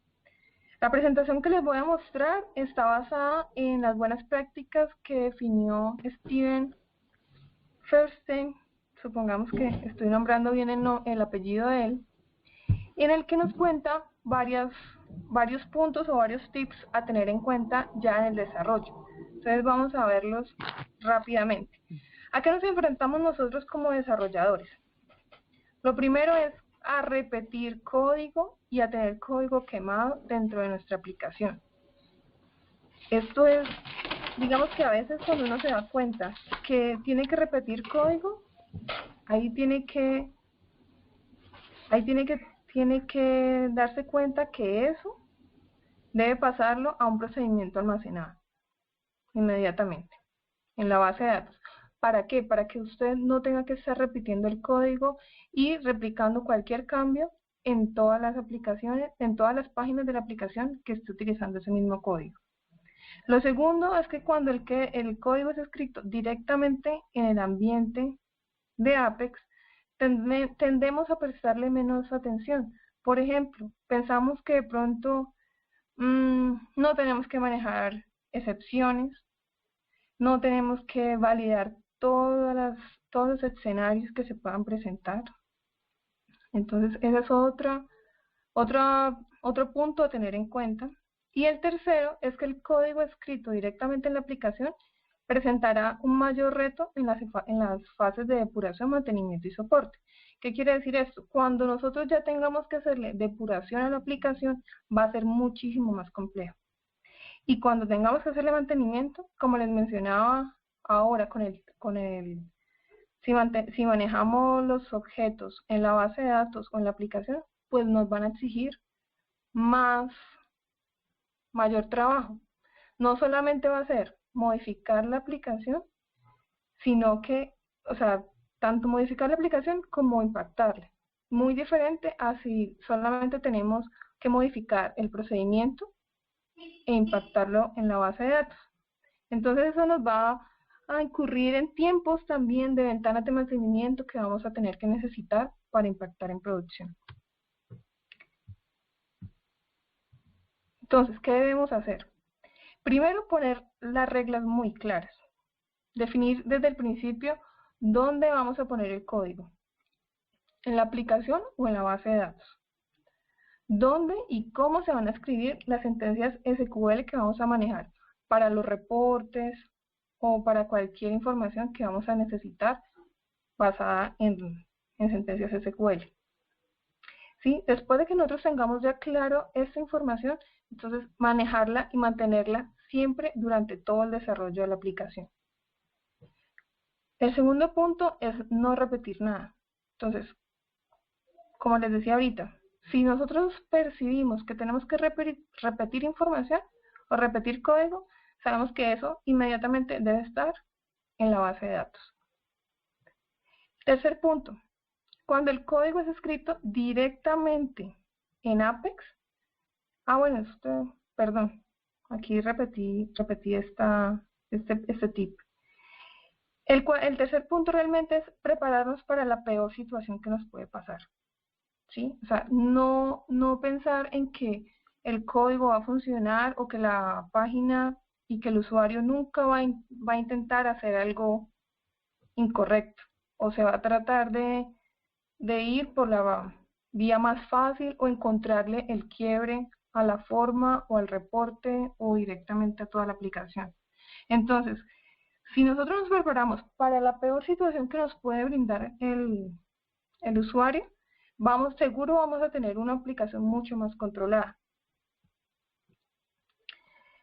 La presentación que les voy a mostrar está basada en las buenas prácticas que definió Steven Feuerstein, supongamos que estoy nombrando bien el apellido de él, en el que nos cuenta varios puntos o varios tips a tener en cuenta ya en el desarrollo. Entonces vamos a verlos rápidamente. ¿A qué nos enfrentamos nosotros como desarrolladores? Lo primero es a repetir código y a tener código quemado dentro de nuestra aplicación. Esto es, digamos que a veces cuando uno se da cuenta que tiene que repetir código, tiene que darse cuenta que eso debe pasarlo a un procedimiento almacenado inmediatamente en la base de datos. ¿Para qué? Para que usted no tenga que estar repitiendo el código y replicando cualquier cambio en todas las aplicaciones, en todas las páginas de la aplicación que esté utilizando ese mismo código. Lo segundo es que cuando el código es escrito directamente en el ambiente de Apex, tendemos a prestarle menos atención. Por ejemplo, pensamos que de pronto no tenemos que manejar excepciones, no tenemos que validar todos los escenarios que se puedan presentar. Entonces, ese es otro punto a tener en cuenta. Y el tercero es que el código escrito directamente en la aplicación presentará un mayor reto en las fases de depuración, mantenimiento y soporte. ¿Qué quiere decir esto? Cuando nosotros ya tengamos que hacerle depuración a la aplicación, va a ser muchísimo más complejo. Y cuando tengamos que hacerle mantenimiento, como les mencionaba ahora si manejamos los objetos en la base de datos o en la aplicación, pues nos van a exigir mayor trabajo. No solamente va a ser modificar la aplicación, sino que, o sea, tanto modificar la aplicación como impactarla. Muy diferente a si solamente tenemos que modificar el procedimiento e impactarlo en la base de datos. Entonces eso nos va a incurrir en tiempos también de ventanas de mantenimiento que vamos a tener que necesitar para impactar en producción. Entonces, ¿qué debemos hacer? Primero, poner las reglas muy claras. Definir desde el principio dónde vamos a poner el código. ¿En la aplicación o en la base de datos? ¿Dónde y cómo se van a escribir las sentencias SQL que vamos a manejar para los reportes o para cualquier información que vamos a necesitar basada en sentencias SQL? ¿Sí? Después de que nosotros tengamos ya claro esta información, entonces manejarla y mantenerla siempre durante todo el desarrollo de la aplicación. El segundo punto es no repetir nada. Entonces, como les decía ahorita, si nosotros percibimos que tenemos que repetir información o repetir código, sabemos que eso inmediatamente debe estar en la base de datos. Tercer punto, cuando el código es escrito directamente en Apex, bueno, perdón, aquí repetí este tip. El tercer punto realmente es prepararnos para la peor situación que nos puede pasar. ¿Sí? O sea, no pensar en que el código va a funcionar o que la página y que el usuario nunca va a intentar hacer algo incorrecto o se va a tratar de ir por la vía más fácil o encontrarle el quiebre a la forma o al reporte o directamente a toda la aplicación. Entonces, si nosotros nos preparamos para la peor situación que nos puede brindar el usuario, seguro vamos a tener una aplicación mucho más controlada.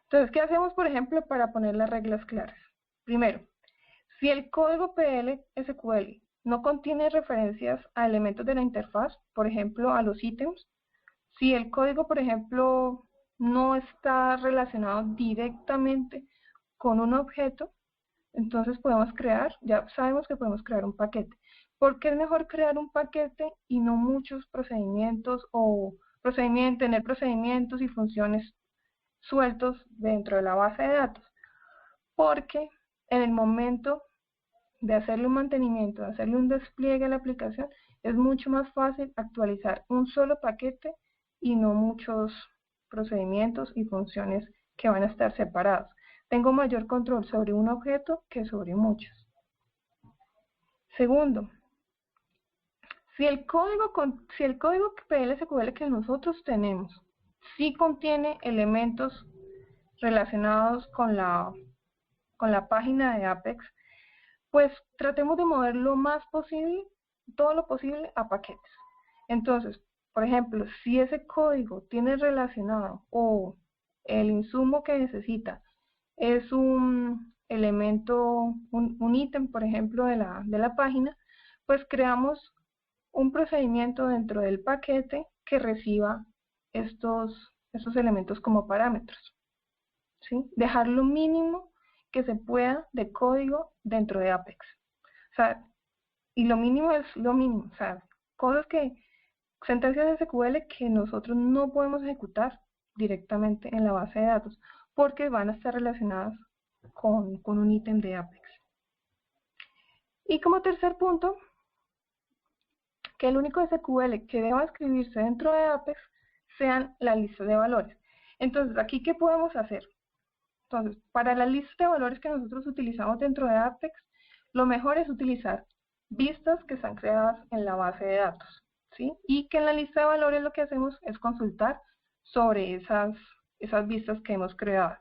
Entonces, ¿qué hacemos, por ejemplo, para poner las reglas claras? Primero, si el código PL/SQL no contiene referencias a elementos de la interfaz, por ejemplo, a los ítems, si el código, por ejemplo, no está relacionado directamente con un objeto, entonces ya sabemos que podemos crear un paquete. ¿Por qué es mejor crear un paquete y no muchos procedimientos o tener procedimientos y funciones sueltos dentro de la base de datos? Porque en el momento de hacerle un mantenimiento, de hacerle un despliegue a la aplicación, es mucho más fácil actualizar un solo paquete y no muchos procedimientos y funciones que van a estar separados. Tengo mayor control sobre un objeto que sobre muchos. Segundo, si el código PL/SQL que nosotros tenemos sí contiene elementos relacionados con la página de Apex, pues tratemos de mover todo lo posible a paquetes. Entonces, por ejemplo, si ese código tiene relacionado o el insumo que necesita es un elemento, un ítem, por ejemplo, de la página, pues creamos un procedimiento dentro del paquete que reciba estos elementos como parámetros. ¿Sí? Dejar lo mínimo que se pueda de código dentro de Apex. O sea, y lo mínimo es lo mínimo. O sea, sentencias SQL que nosotros no podemos ejecutar directamente en la base de datos porque van a estar relacionadas con un ítem de Apex. Y como tercer punto, que el único SQL que deba escribirse dentro de Apex sean la lista de valores. Entonces, aquí, ¿qué podemos hacer? Entonces, para la lista de valores que nosotros utilizamos dentro de Apex, lo mejor es utilizar vistas que están creadas en la base de datos, ¿sí? Y que en la lista de valores lo que hacemos es consultar sobre esas vistas que hemos creado.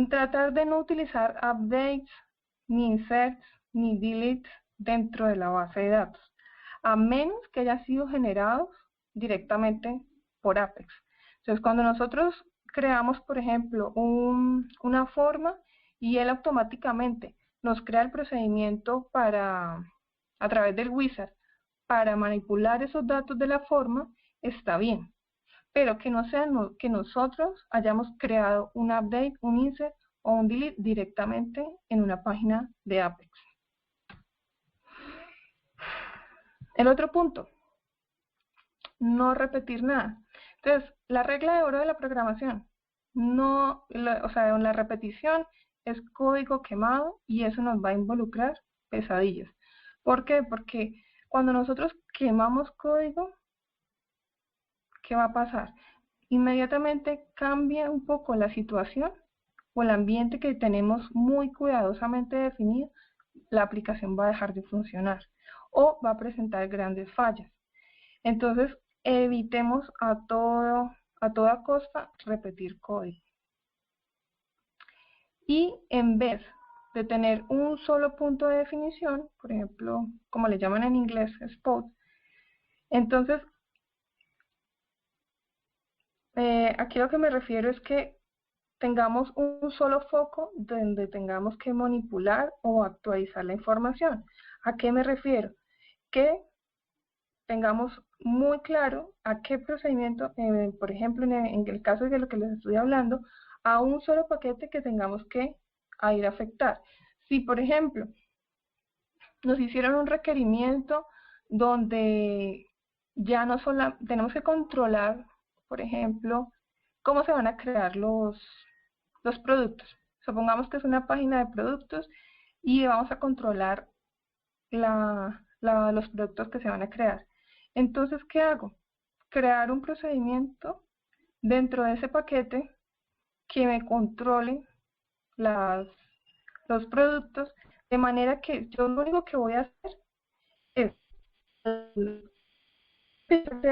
Tratar de no utilizar updates, ni inserts, ni deletes dentro de la base de datos, a menos que hayan sido generados directamente por Apex. Entonces, cuando nosotros creamos, por ejemplo, una forma y él automáticamente nos crea el procedimiento a través del wizard para manipular esos datos de la forma, está bien. Pero que no sea que nosotros hayamos creado un update, un insert o un delete directamente en una página de Apex. El otro punto, no repetir nada. Entonces, la regla de oro de la programación, o sea, la repetición es código quemado y eso nos va a involucrar pesadillas. ¿Por qué? Porque cuando nosotros quemamos código, ¿qué va a pasar? Inmediatamente cambia un poco la situación o el ambiente que tenemos muy cuidadosamente definido, la aplicación va a dejar de funcionar o va a presentar grandes fallas. Entonces, evitemos a toda costa repetir código. Y en vez de tener un solo punto de definición, por ejemplo, como le llaman en inglés, spot, entonces, aquí lo que me refiero es que tengamos un solo foco donde tengamos que manipular o actualizar la información. ¿A qué me refiero? Que tengamos muy claro a qué procedimiento, por ejemplo, en el caso de lo que les estoy hablando, a un solo paquete que tengamos que ir a afectar. Si, por ejemplo, nos hicieron un requerimiento donde ya no solo tenemos que controlar, por ejemplo, cómo se van a crear los productos. Supongamos que es una página de productos y vamos a controlar los productos que se van a crear. Entonces, ¿qué hago? Crear un procedimiento dentro de ese paquete que me controle los productos, de manera que yo lo único que voy a hacer es, por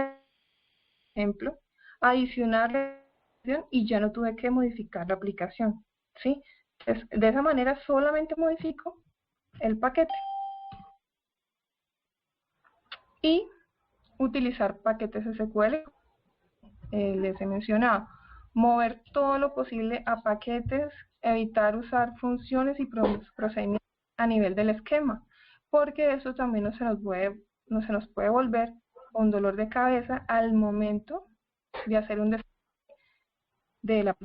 ejemplo, adicionar la aplicación y ya no tuve que modificar la aplicación, ¿sí? Entonces, de esa manera solamente modifico el paquete y utilizar paquetes SQL, les he mencionado, mover todo lo posible a paquetes, evitar usar funciones y procedimientos a nivel del esquema, porque eso también no se nos puede volver un dolor de cabeza al momento de hacer un despliegue de la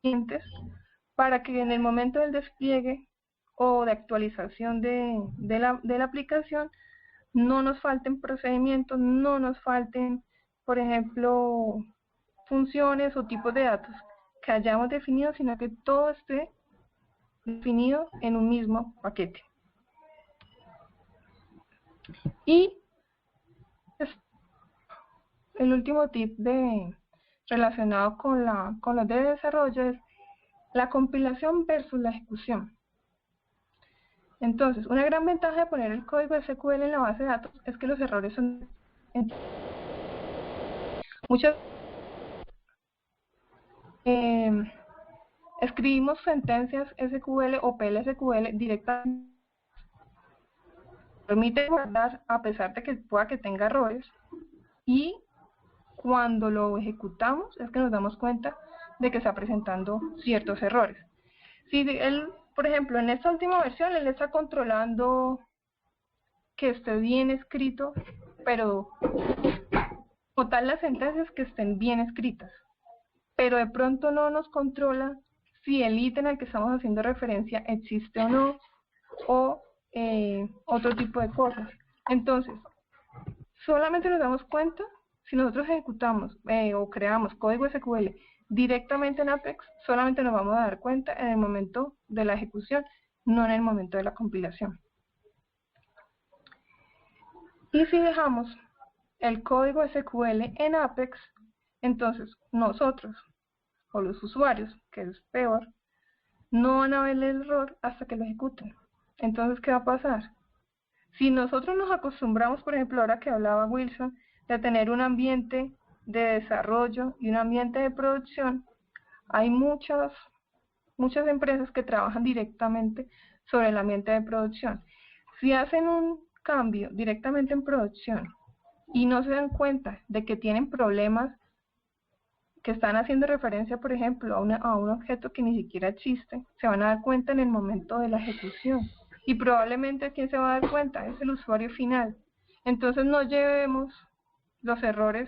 clientes, para que en el momento del despliegue o de actualización de la aplicación no nos falten procedimientos, no nos falten, por ejemplo, funciones o tipos de datos que hayamos definido, sino que todo esté definido en un mismo paquete. Y el último tip relacionado con los de desarrollo es la compilación versus la ejecución. Entonces, una gran ventaja de poner el código SQL en la base de datos es que los errores son muchas escribimos sentencias SQL o PLSQL directamente, permite guardar a pesar de que pueda que tenga errores, y cuando lo ejecutamos es que nos damos cuenta de que está presentando ciertos errores. Si él, por ejemplo, en esta última versión él está controlando que esté bien escrito, pero como tal las sentencias que estén bien escritas, pero de pronto no nos controla si el ítem al que estamos haciendo referencia existe o no, o otro tipo de cosas. Entonces, solamente nos damos cuenta si nosotros ejecutamos o creamos código SQL directamente en Apex, solamente nos vamos a dar cuenta en el momento de la ejecución, no en el momento de la compilación. Y si dejamos el código SQL en Apex, entonces nosotros o los usuarios, que es peor, no van a ver el error hasta que lo ejecuten. Entonces, ¿qué va a pasar? Si nosotros nos acostumbramos, por ejemplo, ahora que hablaba Wilson, de tener un ambiente de desarrollo y un ambiente de producción, hay muchas empresas que trabajan directamente sobre el ambiente de producción. Si hacen un cambio directamente en producción y no se dan cuenta de que tienen problemas que están haciendo referencia, por ejemplo, a un objeto que ni siquiera existe, se van a dar cuenta en el momento de la ejecución. Y probablemente quien se va a dar cuenta es el usuario final. Entonces no llevemos los errores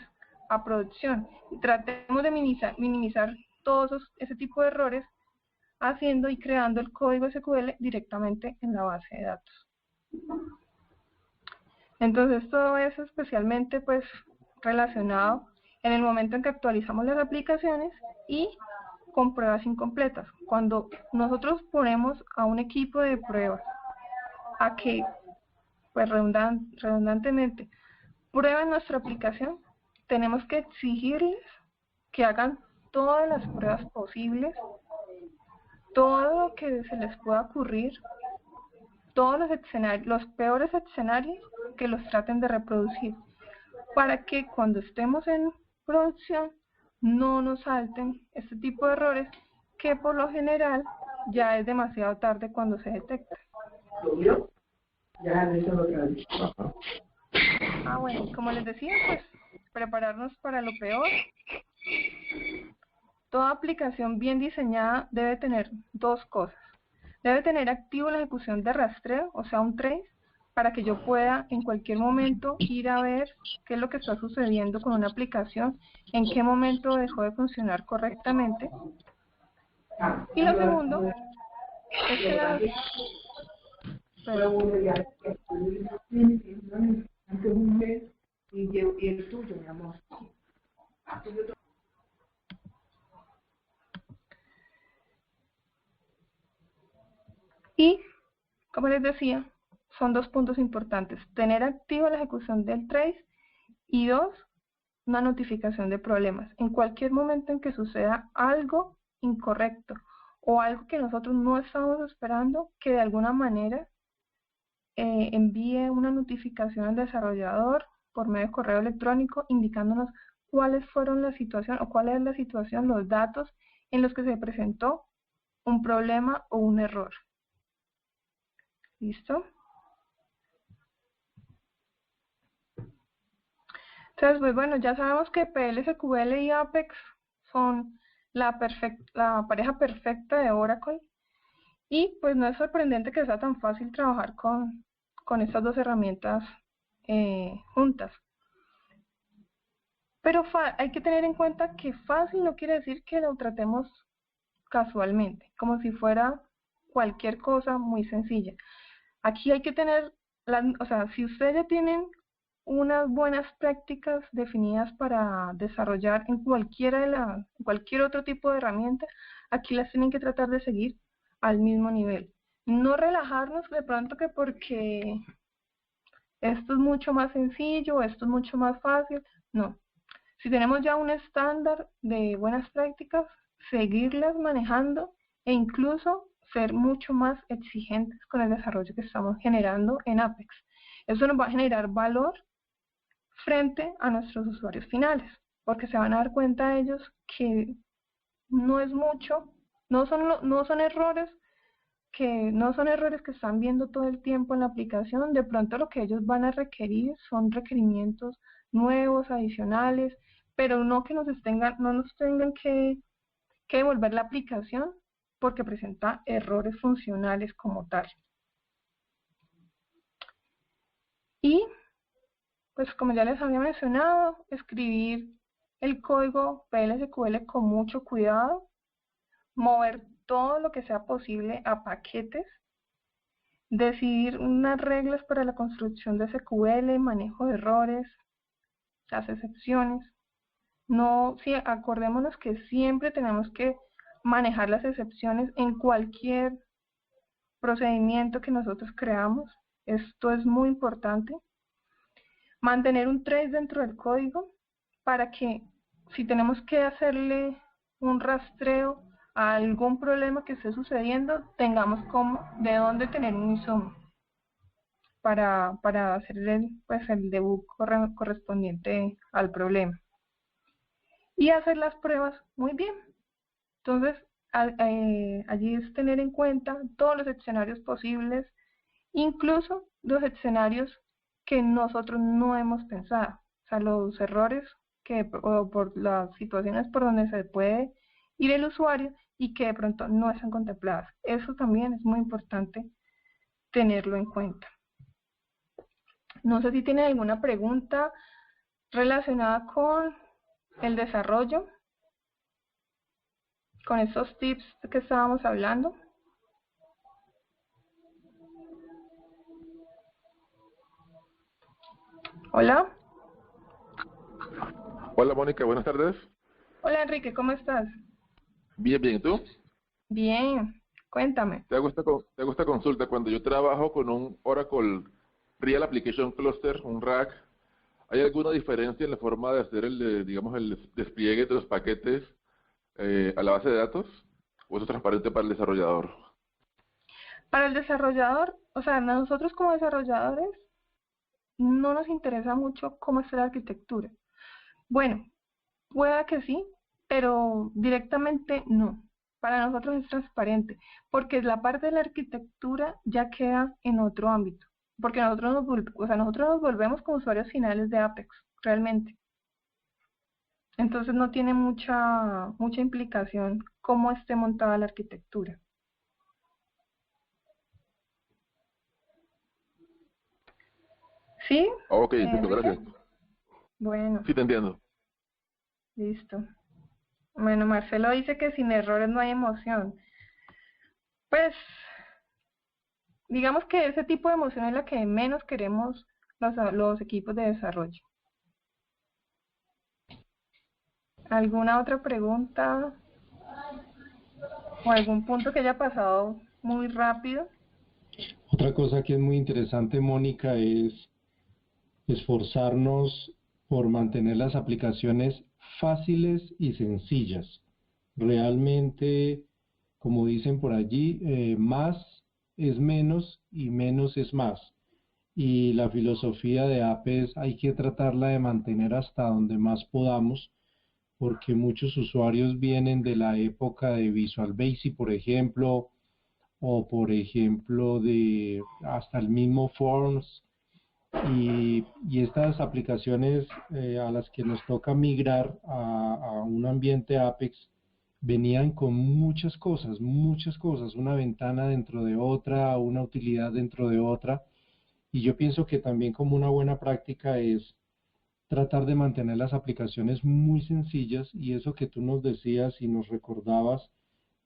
a producción. Tratemos de minimizar todos ese tipo de errores haciendo y creando el código SQL directamente en la base de datos. Entonces todo eso especialmente pues relacionado en el momento en que actualizamos las aplicaciones y con pruebas incompletas. Cuando nosotros ponemos a un equipo de pruebas a que, pues redundantemente, prueben nuestra aplicación, tenemos que exigirles que hagan todas las pruebas posibles, todo lo que se les pueda ocurrir, todos los escenarios, los peores escenarios, que los traten de reproducir, para que cuando estemos en producción no nos salten este tipo de errores que por lo general ya es demasiado tarde cuando se detecta. Bueno, como les decía, pues prepararnos para lo peor. Toda aplicación bien diseñada debe tener dos cosas. Debe tener activo la ejecución de rastreo, o sea, un trace, para que yo pueda en cualquier momento ir a ver qué es lo que está sucediendo con una aplicación, en qué momento dejó de funcionar correctamente. Y lo segundo es que Y, como les decía, son dos puntos importantes. Tener activa la ejecución del trace y dos, una notificación de problemas. En cualquier momento en que suceda algo incorrecto o algo que nosotros no estamos esperando, que de alguna manera envíe una notificación al desarrollador por medio de correo electrónico indicándonos cuáles fueron la situación o cuál es la situación, los datos en los que se presentó un problema o un error. ¿Listo? Entonces, pues bueno, ya sabemos que PLSQL y Apex son la pareja perfecta de Oracle y pues no es sorprendente que sea tan fácil trabajar con estas dos herramientas juntas. Pero hay que tener en cuenta que fácil no quiere decir que lo tratemos casualmente, como si fuera cualquier cosa muy sencilla. Aquí hay que tener, o sea, si ustedes ya tienen unas buenas prácticas definidas para desarrollar en cualquier otro tipo de herramienta, aquí las tienen que tratar de seguir al mismo nivel. No relajarnos de pronto que porque esto es mucho más sencillo, esto es mucho más fácil, no. Si tenemos ya un estándar de buenas prácticas, seguirlas manejando e incluso ser mucho más exigentes con el desarrollo que estamos generando en Apex. Eso nos va a generar valor frente a nuestros usuarios finales, porque se van a dar cuenta ellos que no es mucho, no son errores que están viendo todo el tiempo en la aplicación. De pronto lo que ellos van a requerir son requerimientos nuevos, adicionales, pero no nos tengan que devolver la aplicación porque presenta errores funcionales como tal. Y pues como ya les había mencionado, escribir el código PLSQL con mucho cuidado, mover todo lo que sea posible a paquetes, decidir unas reglas para la construcción de SQL, manejo de errores, las excepciones. Acordémonos que siempre tenemos que manejar las excepciones en cualquier procedimiento que nosotros creamos. Esto es muy importante. Mantener un trace dentro del código para que si tenemos que hacerle un rastreo a algún problema que esté sucediendo, tengamos de dónde tener un ISO para hacer el debug correspondiente al problema. Y hacer las pruebas muy bien. Entonces, allí es tener en cuenta todos los escenarios posibles, incluso los escenarios que nosotros no hemos pensado. O sea, los errores o por las situaciones por donde se puede ir el usuario y que de pronto no están contempladas. Eso también es muy importante tenerlo en cuenta. No sé si tienen alguna pregunta relacionada con el desarrollo, con esos tips que estábamos hablando. Hola. Hola Mónica, buenas tardes. Hola Enrique, ¿cómo estás? Bien, bien, ¿y tú? Bien, cuéntame. Te hago esta consulta. Cuando yo trabajo con un Oracle Real Application Cluster, un RAC, ¿hay alguna diferencia en la forma de hacer digamos, el despliegue de los paquetes a la base de datos? ¿O eso es transparente para el desarrollador? Para el desarrollador, o sea, nosotros como desarrolladores no nos interesa mucho cómo está la arquitectura. Bueno, pueda que sí, pero directamente no. Para nosotros es transparente, porque la parte de la arquitectura ya queda en otro ámbito, porque nosotros nos volvemos como usuarios finales de Apex, realmente. Entonces no tiene mucha implicación cómo esté montada la arquitectura. ¿Sí? Ok, entiendo, Enrique. gracias. Bueno, Sí, te entiendo. listo. Bueno, Marcelo dice que sin errores no hay emoción. Pues digamos que ese tipo de emoción es la que menos queremos los equipos de desarrollo. ¿Alguna otra pregunta o algún punto que haya pasado muy rápido? Otra cosa que es muy interesante, Mónica, es esforzarnos por mantener las aplicaciones fáciles y sencillas. Realmente, como dicen por allí, más es menos y menos es más. Y la filosofía de Ape es hay que tratarla de mantener hasta donde más podamos, porque muchos usuarios vienen de la época de Visual Basic, por ejemplo, o por ejemplo de hasta el mismo Forms, y estas aplicaciones a las que nos toca migrar a un ambiente Apex venían con muchas cosas, una ventana dentro de otra, una utilidad dentro de otra, y yo pienso que también como una buena práctica es tratar de mantener las aplicaciones muy sencillas, y eso que tú nos decías y nos recordabas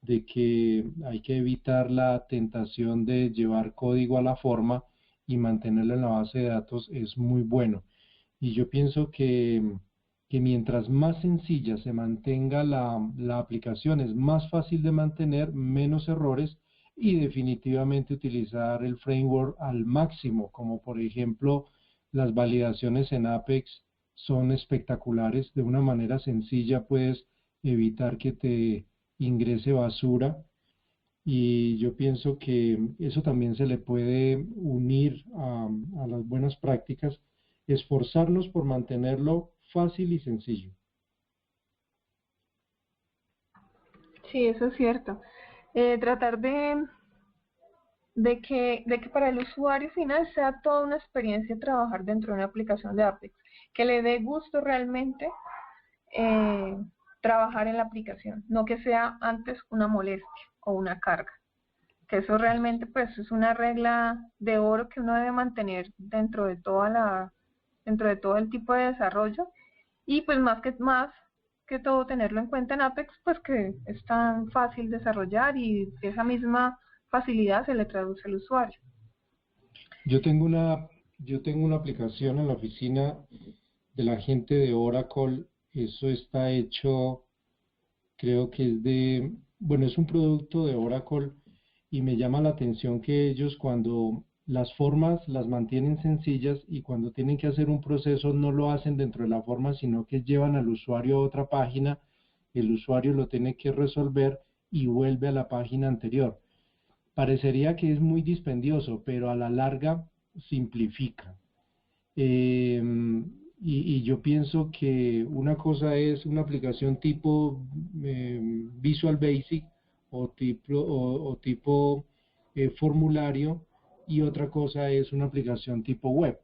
de que hay que evitar la tentación de llevar código a la forma y mantenerlo en la base de datos es muy bueno. Y yo pienso que mientras más sencilla se mantenga la aplicación, es más fácil de mantener, menos errores, y definitivamente utilizar el framework al máximo, como por ejemplo las validaciones en Apex son espectaculares. De una manera sencilla puedes evitar que te ingrese basura, y yo pienso que eso también se le puede unir a las buenas prácticas, esforzarnos por mantenerlo fácil y sencillo. Sí, eso es cierto. Tratar de que para el usuario final sea toda una experiencia trabajar dentro de una aplicación de Apex, que le dé gusto realmente eh, trabajar en la aplicación, no que sea antes una molestia o una carga, que eso realmente pues es una regla de oro que uno debe mantener dentro de todo el tipo de desarrollo, y pues más que todo tenerlo en cuenta en Apex, pues que es tan fácil desarrollar y esa misma facilidad se le traduce al usuario. Yo tengo una, yo tengo una aplicación en la oficina de la gente de Oracle. Eso está hecho, creo que es bueno, es un producto de Oracle, y me llama la atención que ellos, cuando las formas las mantienen sencillas, y cuando tienen que hacer un proceso no lo hacen dentro de la forma, sino que llevan al usuario a otra página, el usuario lo tiene que resolver y vuelve a la página anterior. Parecería que es muy dispendioso, pero a la larga simplifica. Eh, y yo pienso que una cosa es una aplicación tipo Visual Basic o tipo formulario, y otra cosa es una aplicación tipo web.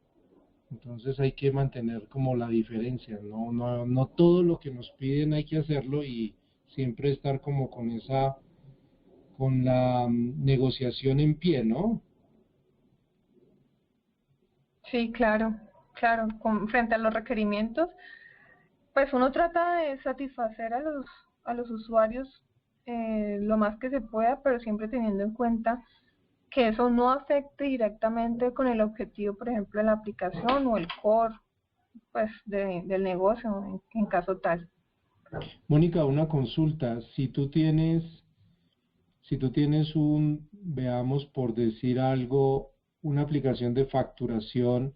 Entonces hay que mantener como la diferencia, no todo lo que nos piden hay que hacerlo, y siempre estar como con la negociación en pie, ¿no? Sí, claro, claro, frente a los requerimientos, pues uno trata de satisfacer a los usuarios lo más que se pueda, pero siempre teniendo en cuenta que eso no afecte directamente con el objetivo, por ejemplo, de la aplicación o el core pues del negocio en caso tal. Mónica, una consulta. Si tú tienes veamos por decir algo, una aplicación de facturación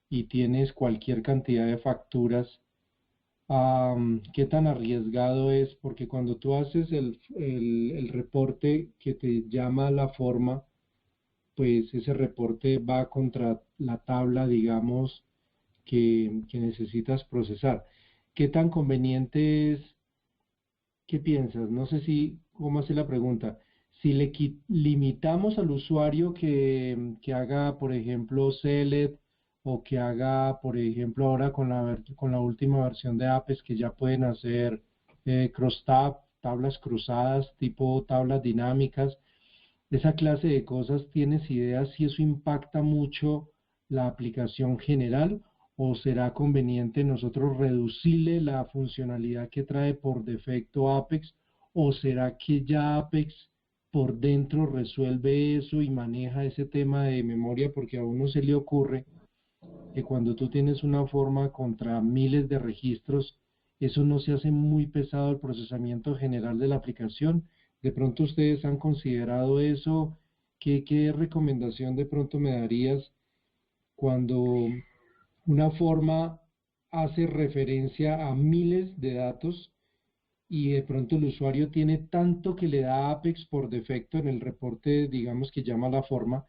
y tienes cualquier cantidad de facturas, ¿qué tan arriesgado es? Porque cuando tú haces el reporte que te llama la forma, pues ese reporte va contra la tabla, digamos, que necesitas procesar. ¿Qué tan conveniente es? ¿Qué piensas? No sé si, ¿cómo hace la pregunta? Si limitamos al usuario que haga, por ejemplo, Select, o que haga, por ejemplo, ahora con la última versión de Apex, que ya pueden hacer cross-tab, tablas cruzadas, tipo tablas dinámicas, esa clase de cosas, ¿tienes ideas si eso impacta mucho la aplicación general? ¿O será conveniente nosotros reducirle la funcionalidad que trae por defecto Apex? ¿O será que ya Apex por dentro resuelve eso y maneja ese tema de memoria? Porque a uno se le ocurre que cuando tú tienes una forma contra miles de registros, eso no se hace muy pesado el procesamiento general de la aplicación. De pronto ustedes han considerado eso. ¿Qué recomendación de pronto me darías cuando una forma hace referencia a miles de datos y de pronto el usuario tiene tanto que le da Apex por defecto en el reporte, digamos, que llama la forma?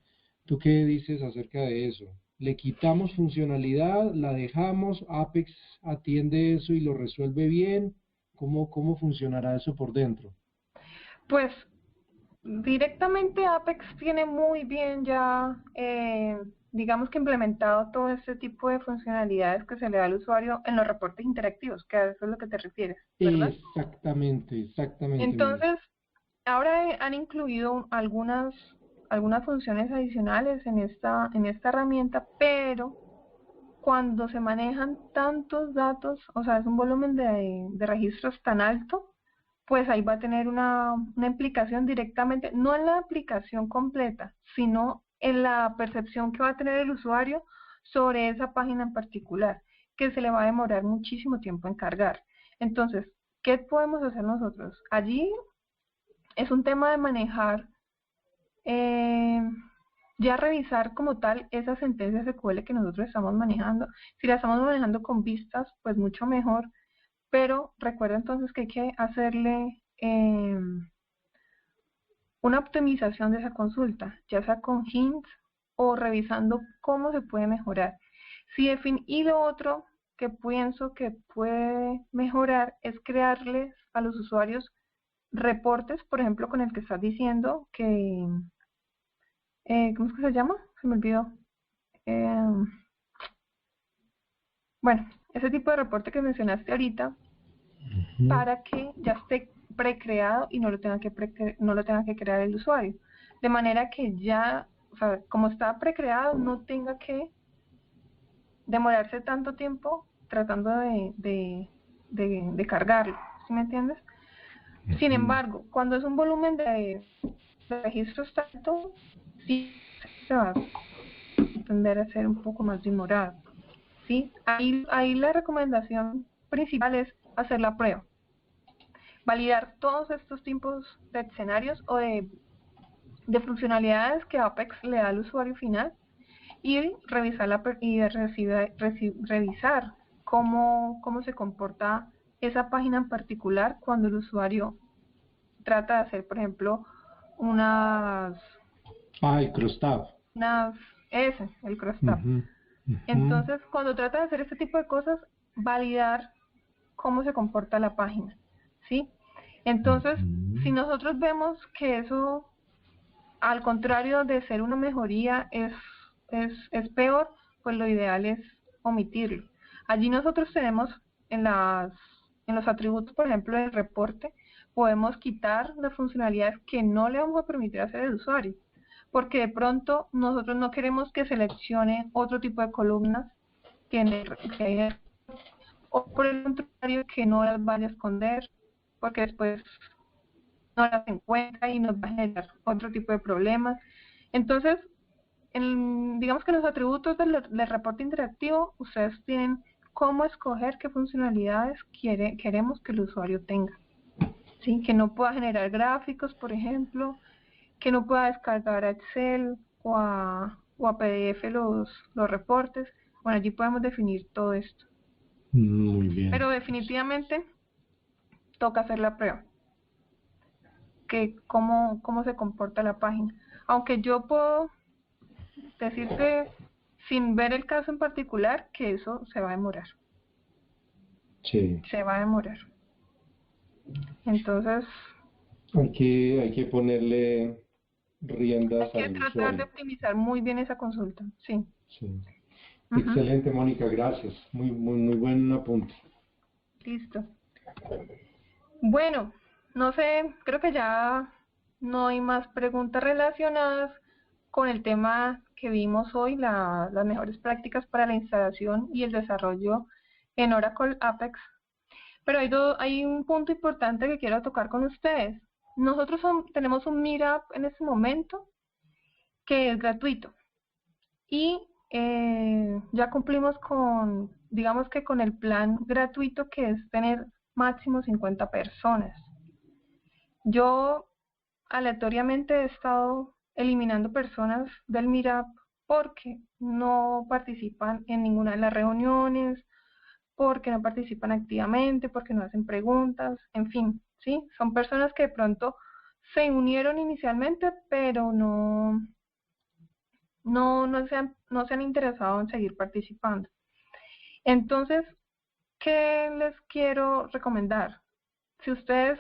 ¿Tú qué dices acerca de eso? ¿Le quitamos funcionalidad? ¿La dejamos? ¿Apex atiende eso y lo resuelve bien? ¿Cómo funcionará eso por dentro? Pues directamente Apex tiene muy bien ya, digamos que implementado todo este tipo de funcionalidades que se le da al usuario en los reportes interactivos, que a eso es lo que te refieres, ¿verdad? Exactamente. Entonces, ahora han incluido algunas funciones adicionales en esta herramienta, pero cuando se manejan tantos datos, o sea, es un volumen de registros tan alto, pues ahí va a tener una implicación directamente, no en la aplicación completa, sino en la percepción que va a tener el usuario sobre esa página en particular, que se le va a demorar muchísimo tiempo en cargar. Entonces, ¿qué podemos hacer nosotros? Allí es un tema de manejar, ya revisar como tal esas sentencias SQL que nosotros estamos manejando. Si la estamos manejando con vistas, pues mucho mejor, pero recuerda entonces que hay que hacerle una optimización de esa consulta, ya sea con hints o revisando cómo se puede mejorar. Y lo otro que pienso que puede mejorar es crearles a los usuarios reportes, por ejemplo, con el que estás diciendo que, ¿cómo es que se llama? Se me olvidó. Bueno, ese tipo de reporte que mencionaste ahorita, para que ya esté precreado y no lo tenga que crear el usuario. De manera que ya, o sea, como está precreado, no tenga que demorarse tanto tiempo tratando de cargarlo, ¿sí me entiendes? Sin embargo, cuando es un volumen de registros tanto, sí se va a tender a ser un poco más demorado, ¿sí? Ahí la recomendación principal es hacer la prueba. Validar todos estos tipos de escenarios o de funcionalidades que Apex le da al usuario final y revisar cómo se comporta esa página en particular cuando el usuario trata de hacer, por ejemplo, el cross-tab. El cross-tab. Entonces, cuando trata de hacer este tipo de cosas, validar cómo se comporta la página, ¿sí? Entonces, si nosotros vemos que eso, al contrario de ser una mejoría, es peor, pues lo ideal es omitirlo. Allí nosotros tenemos en los atributos, por ejemplo, del reporte, podemos quitar las funcionalidades que no le vamos a permitir hacer al usuario, porque de pronto nosotros no queremos que seleccione otro tipo de columnas que hay, o por el contrario, que no las vaya a esconder, porque después no las encuentra y nos va a generar otro tipo de problemas. Entonces, digamos que en los atributos del reporte interactivo, ustedes tienen cómo escoger qué funcionalidades queremos que el usuario tenga. ¿Sí? Que no pueda generar gráficos, por ejemplo, que no pueda descargar a Excel o a PDF los reportes. Bueno, allí podemos definir todo esto. Muy bien. Pero definitivamente toca hacer la prueba. Que cómo se comporta la página. Aunque yo puedo decirte, sin ver el caso en particular, que eso se va a demorar. Sí. Se va a demorar. Entonces, hay que ponerle riendas hay que al tratar de usuario. optimizar muy bien esa consulta. Sí. Sí. Excelente, Mónica, gracias. Muy buen apunte. Listo. Bueno, no sé, creo que ya no hay más preguntas relacionadas con el tema que vimos hoy, las mejores prácticas para la instalación y el desarrollo en Oracle Apex. Pero hay un punto importante que quiero tocar con ustedes. Nosotros tenemos un Meetup en este momento que es gratuito y ya cumplimos con, digamos que con el plan gratuito, que es tener máximo 50 personas. Yo aleatoriamente he estado eliminando personas del Meetup porque no participan en ninguna de las reuniones, porque no participan activamente, porque no hacen preguntas, en fin, ¿sí? Son personas que de pronto se unieron inicialmente, pero no se han interesado en seguir participando. Entonces, ¿qué les quiero recomendar? Si ustedes,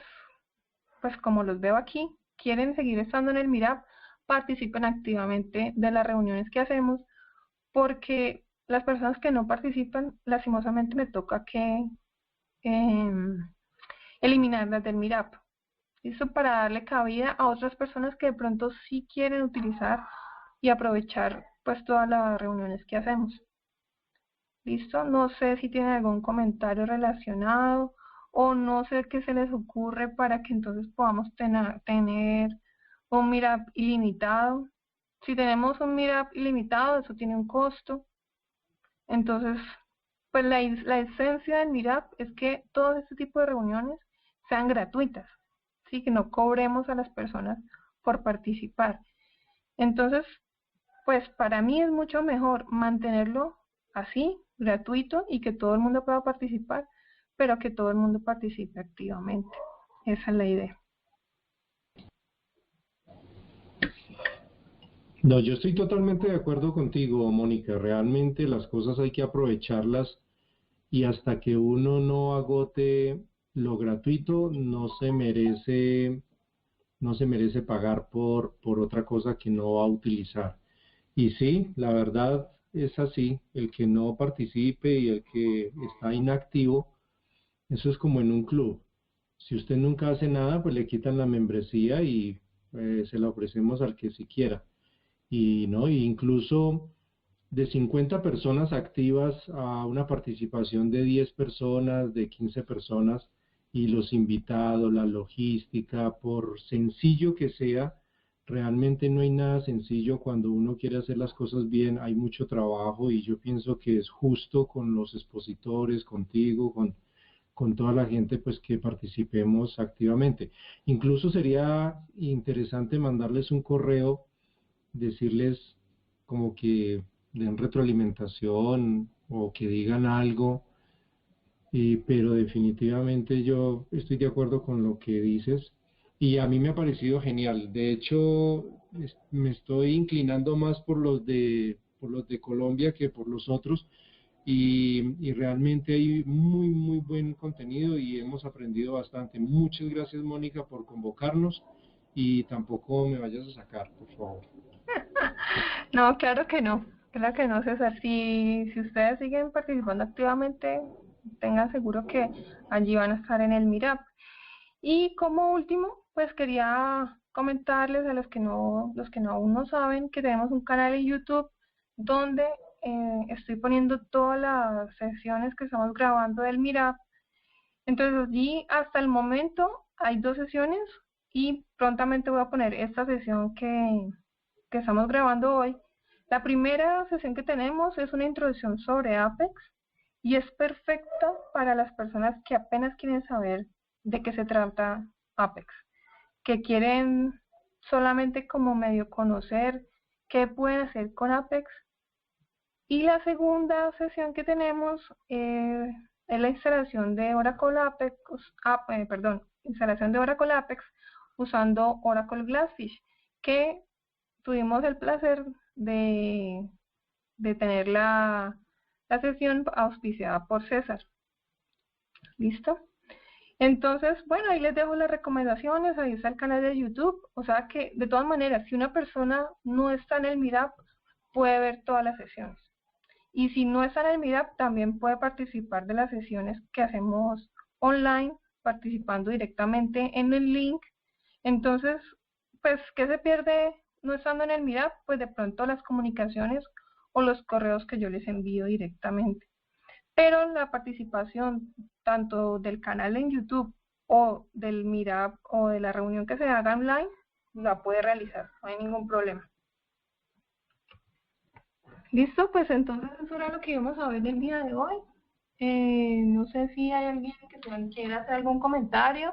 pues como los veo aquí, quieren seguir estando en el Meetup, participen activamente de las reuniones que hacemos, porque las personas que no participan, lastimosamente me toca que eliminarlas del Meetup. ¿Listo? Para darle cabida a otras personas que de pronto sí quieren utilizar y aprovechar pues todas las reuniones que hacemos. ¿Listo? No sé si tienen algún comentario relacionado o no sé qué se les ocurre para que entonces podamos tener un Meetup ilimitado. Si tenemos un Meetup ilimitado, eso tiene un costo. Entonces, pues la esencia del Meetup es que todo este tipo de reuniones sean gratuitas, ¿sí? Que no cobremos a las personas por participar. Entonces, pues para mí es mucho mejor mantenerlo así, gratuito, y que todo el mundo pueda participar, pero que todo el mundo participe activamente. Esa es la idea. No, yo estoy totalmente de acuerdo contigo, Mónica. Realmente las cosas hay que aprovecharlas y hasta que uno no agote lo gratuito, no se merece pagar por otra cosa que no va a utilizar. Y sí, la verdad es así, el que no participe y el que está inactivo, eso es como en un club. Si usted nunca hace nada, pues le quitan la membresía y se la ofrecemos al que si quiera. Y no, y incluso de 50 personas activas a una participación de 10 personas, de 15 personas, y los invitados, la logística, por sencillo que sea, realmente no hay nada sencillo cuando uno quiere hacer las cosas bien, hay mucho trabajo y yo pienso que es justo con los expositores, contigo, con toda la gente pues que participemos activamente. Incluso sería interesante mandarles un correo, decirles como que den retroalimentación o que digan algo, pero definitivamente yo estoy de acuerdo con lo que dices y a mí me ha parecido genial. De hecho, me estoy inclinando más por los de Colombia que por los otros y realmente hay muy buen contenido y hemos aprendido bastante. Muchas gracias, Mónica, por convocarnos y tampoco me vayas a sacar, por favor. No, claro que no, César. Si ustedes siguen participando activamente, tengan seguro que allí van a estar en el Meetup. Y como último, pues quería comentarles a los que aún no saben, que tenemos un canal en YouTube donde estoy poniendo todas las sesiones que estamos grabando del Meetup. Entonces allí hasta el momento hay 2 sesiones y prontamente voy a poner esta sesión que estamos grabando hoy. La primera sesión que tenemos es una introducción sobre Apex y es perfecto para las personas que apenas quieren saber de qué se trata Apex, que quieren solamente como medio conocer qué pueden hacer con Apex. Y la segunda sesión que tenemos es la instalación de Oracle Apex, instalación de Oracle Apex usando Oracle Glassfish, que tuvimos el placer de tener la sesión auspiciada por César. ¿Listo? Entonces, bueno, ahí les dejo las recomendaciones, ahí está el canal de YouTube, o sea que de todas maneras, si una persona no está en el Meetup, puede ver todas las sesiones. Y si no está en el Meetup, también puede participar de las sesiones que hacemos online, participando directamente en el link. Entonces, pues, ¿qué se pierde no estando en el Meetup? Pues de pronto las comunicaciones o los correos que yo les envío directamente. Pero la participación tanto del canal en YouTube o del Meetup o de la reunión que se haga online, la puede realizar, no hay ningún problema. Listo, pues entonces eso era lo que íbamos a ver del día de hoy. No sé si hay alguien que quiera hacer algún comentario.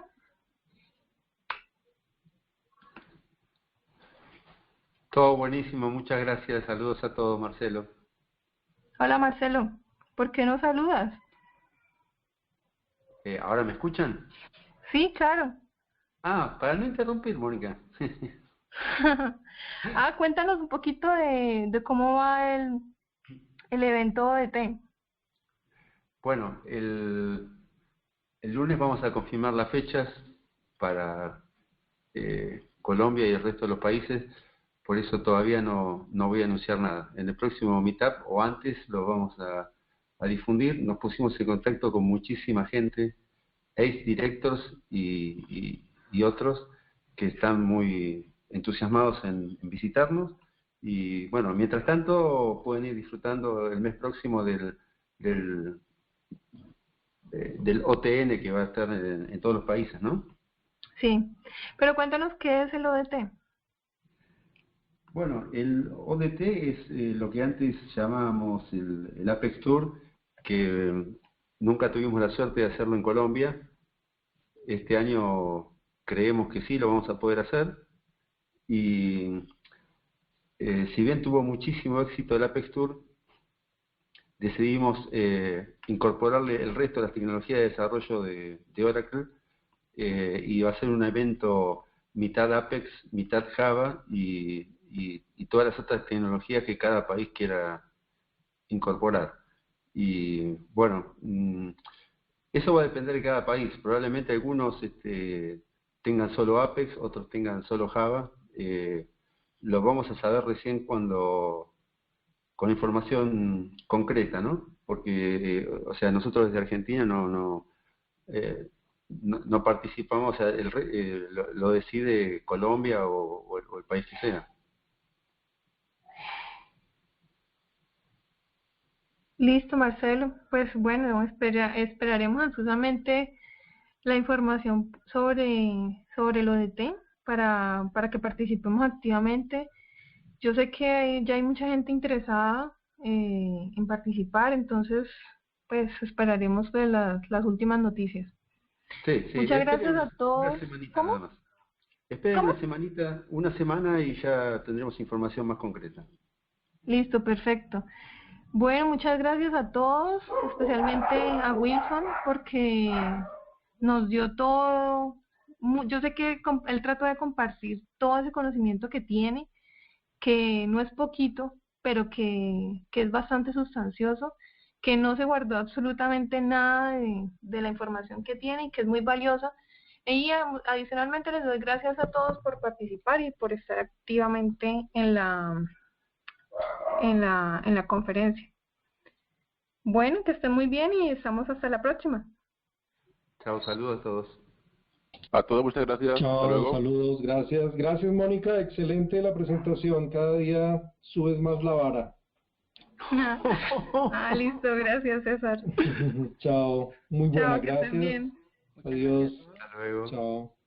Todo buenísimo, muchas gracias. Saludos a todos, Marcelo. Hola Marcelo, ¿por qué no saludas? ¿Ahora me escuchan? Sí, claro. Ah, para no interrumpir, Mónica. Cuéntanos un poquito de cómo va el evento ODT. Bueno, el lunes vamos a confirmar las fechas para Colombia y el resto de los países, por eso todavía no voy a anunciar nada. En el próximo Meetup o antes lo vamos a difundir. Nos pusimos en contacto con muchísima gente, Ace Directors y otros que están muy entusiasmados en visitarnos. Y bueno, mientras tanto pueden ir disfrutando el mes próximo del OTN que va a estar en todos los países, ¿no? Sí, pero cuéntanos qué es el ODT. Bueno, el ODT es lo que antes llamábamos el Apex Tour, que nunca tuvimos la suerte de hacerlo en Colombia. Este año creemos que sí lo vamos a poder hacer. Y si bien tuvo muchísimo éxito el Apex Tour, decidimos incorporarle el resto de las tecnologías de desarrollo de Oracle, y va a ser un evento mitad Apex, mitad Java y todas las otras tecnologías que cada país quiera incorporar. Y bueno, eso va a depender de cada país. Probablemente algunos tengan solo Apex, otros tengan solo Java. Lo vamos a saber recién con información concreta, ¿no? Porque, o sea, nosotros desde Argentina no participamos, o sea, lo decide Colombia o el país que sea. Listo, Marcelo. Pues bueno, esperaremos ansiosamente la información sobre el ODT para que participemos activamente. Yo sé que ya hay mucha gente interesada en participar, entonces pues esperaremos de las últimas noticias. Sí, Muchas gracias a todos. Una semanita ¿Cómo? nada más. Esperen ¿Cómo? una semana y ya tendremos información más concreta. Listo, perfecto. Bueno, muchas gracias a todos, especialmente a Wilson, porque nos dio todo. Yo sé que él trató de compartir todo ese conocimiento que tiene, que no es poquito, pero que es bastante sustancioso, que no se guardó absolutamente nada de la información que tiene y que es muy valiosa. Y adicionalmente les doy gracias a todos por participar y por estar activamente en la conferencia. Bueno, que estén muy bien y estamos hasta la próxima. Chao, saludos a todos. A todos muchas gracias. Hasta Chao, luego. saludos, gracias. Gracias, Mónica, excelente la presentación. Cada día subes más la vara. Listo, gracias, César. Chao, muy buena, Chao, que gracias. estén bien. Adiós. Hasta luego. Chao.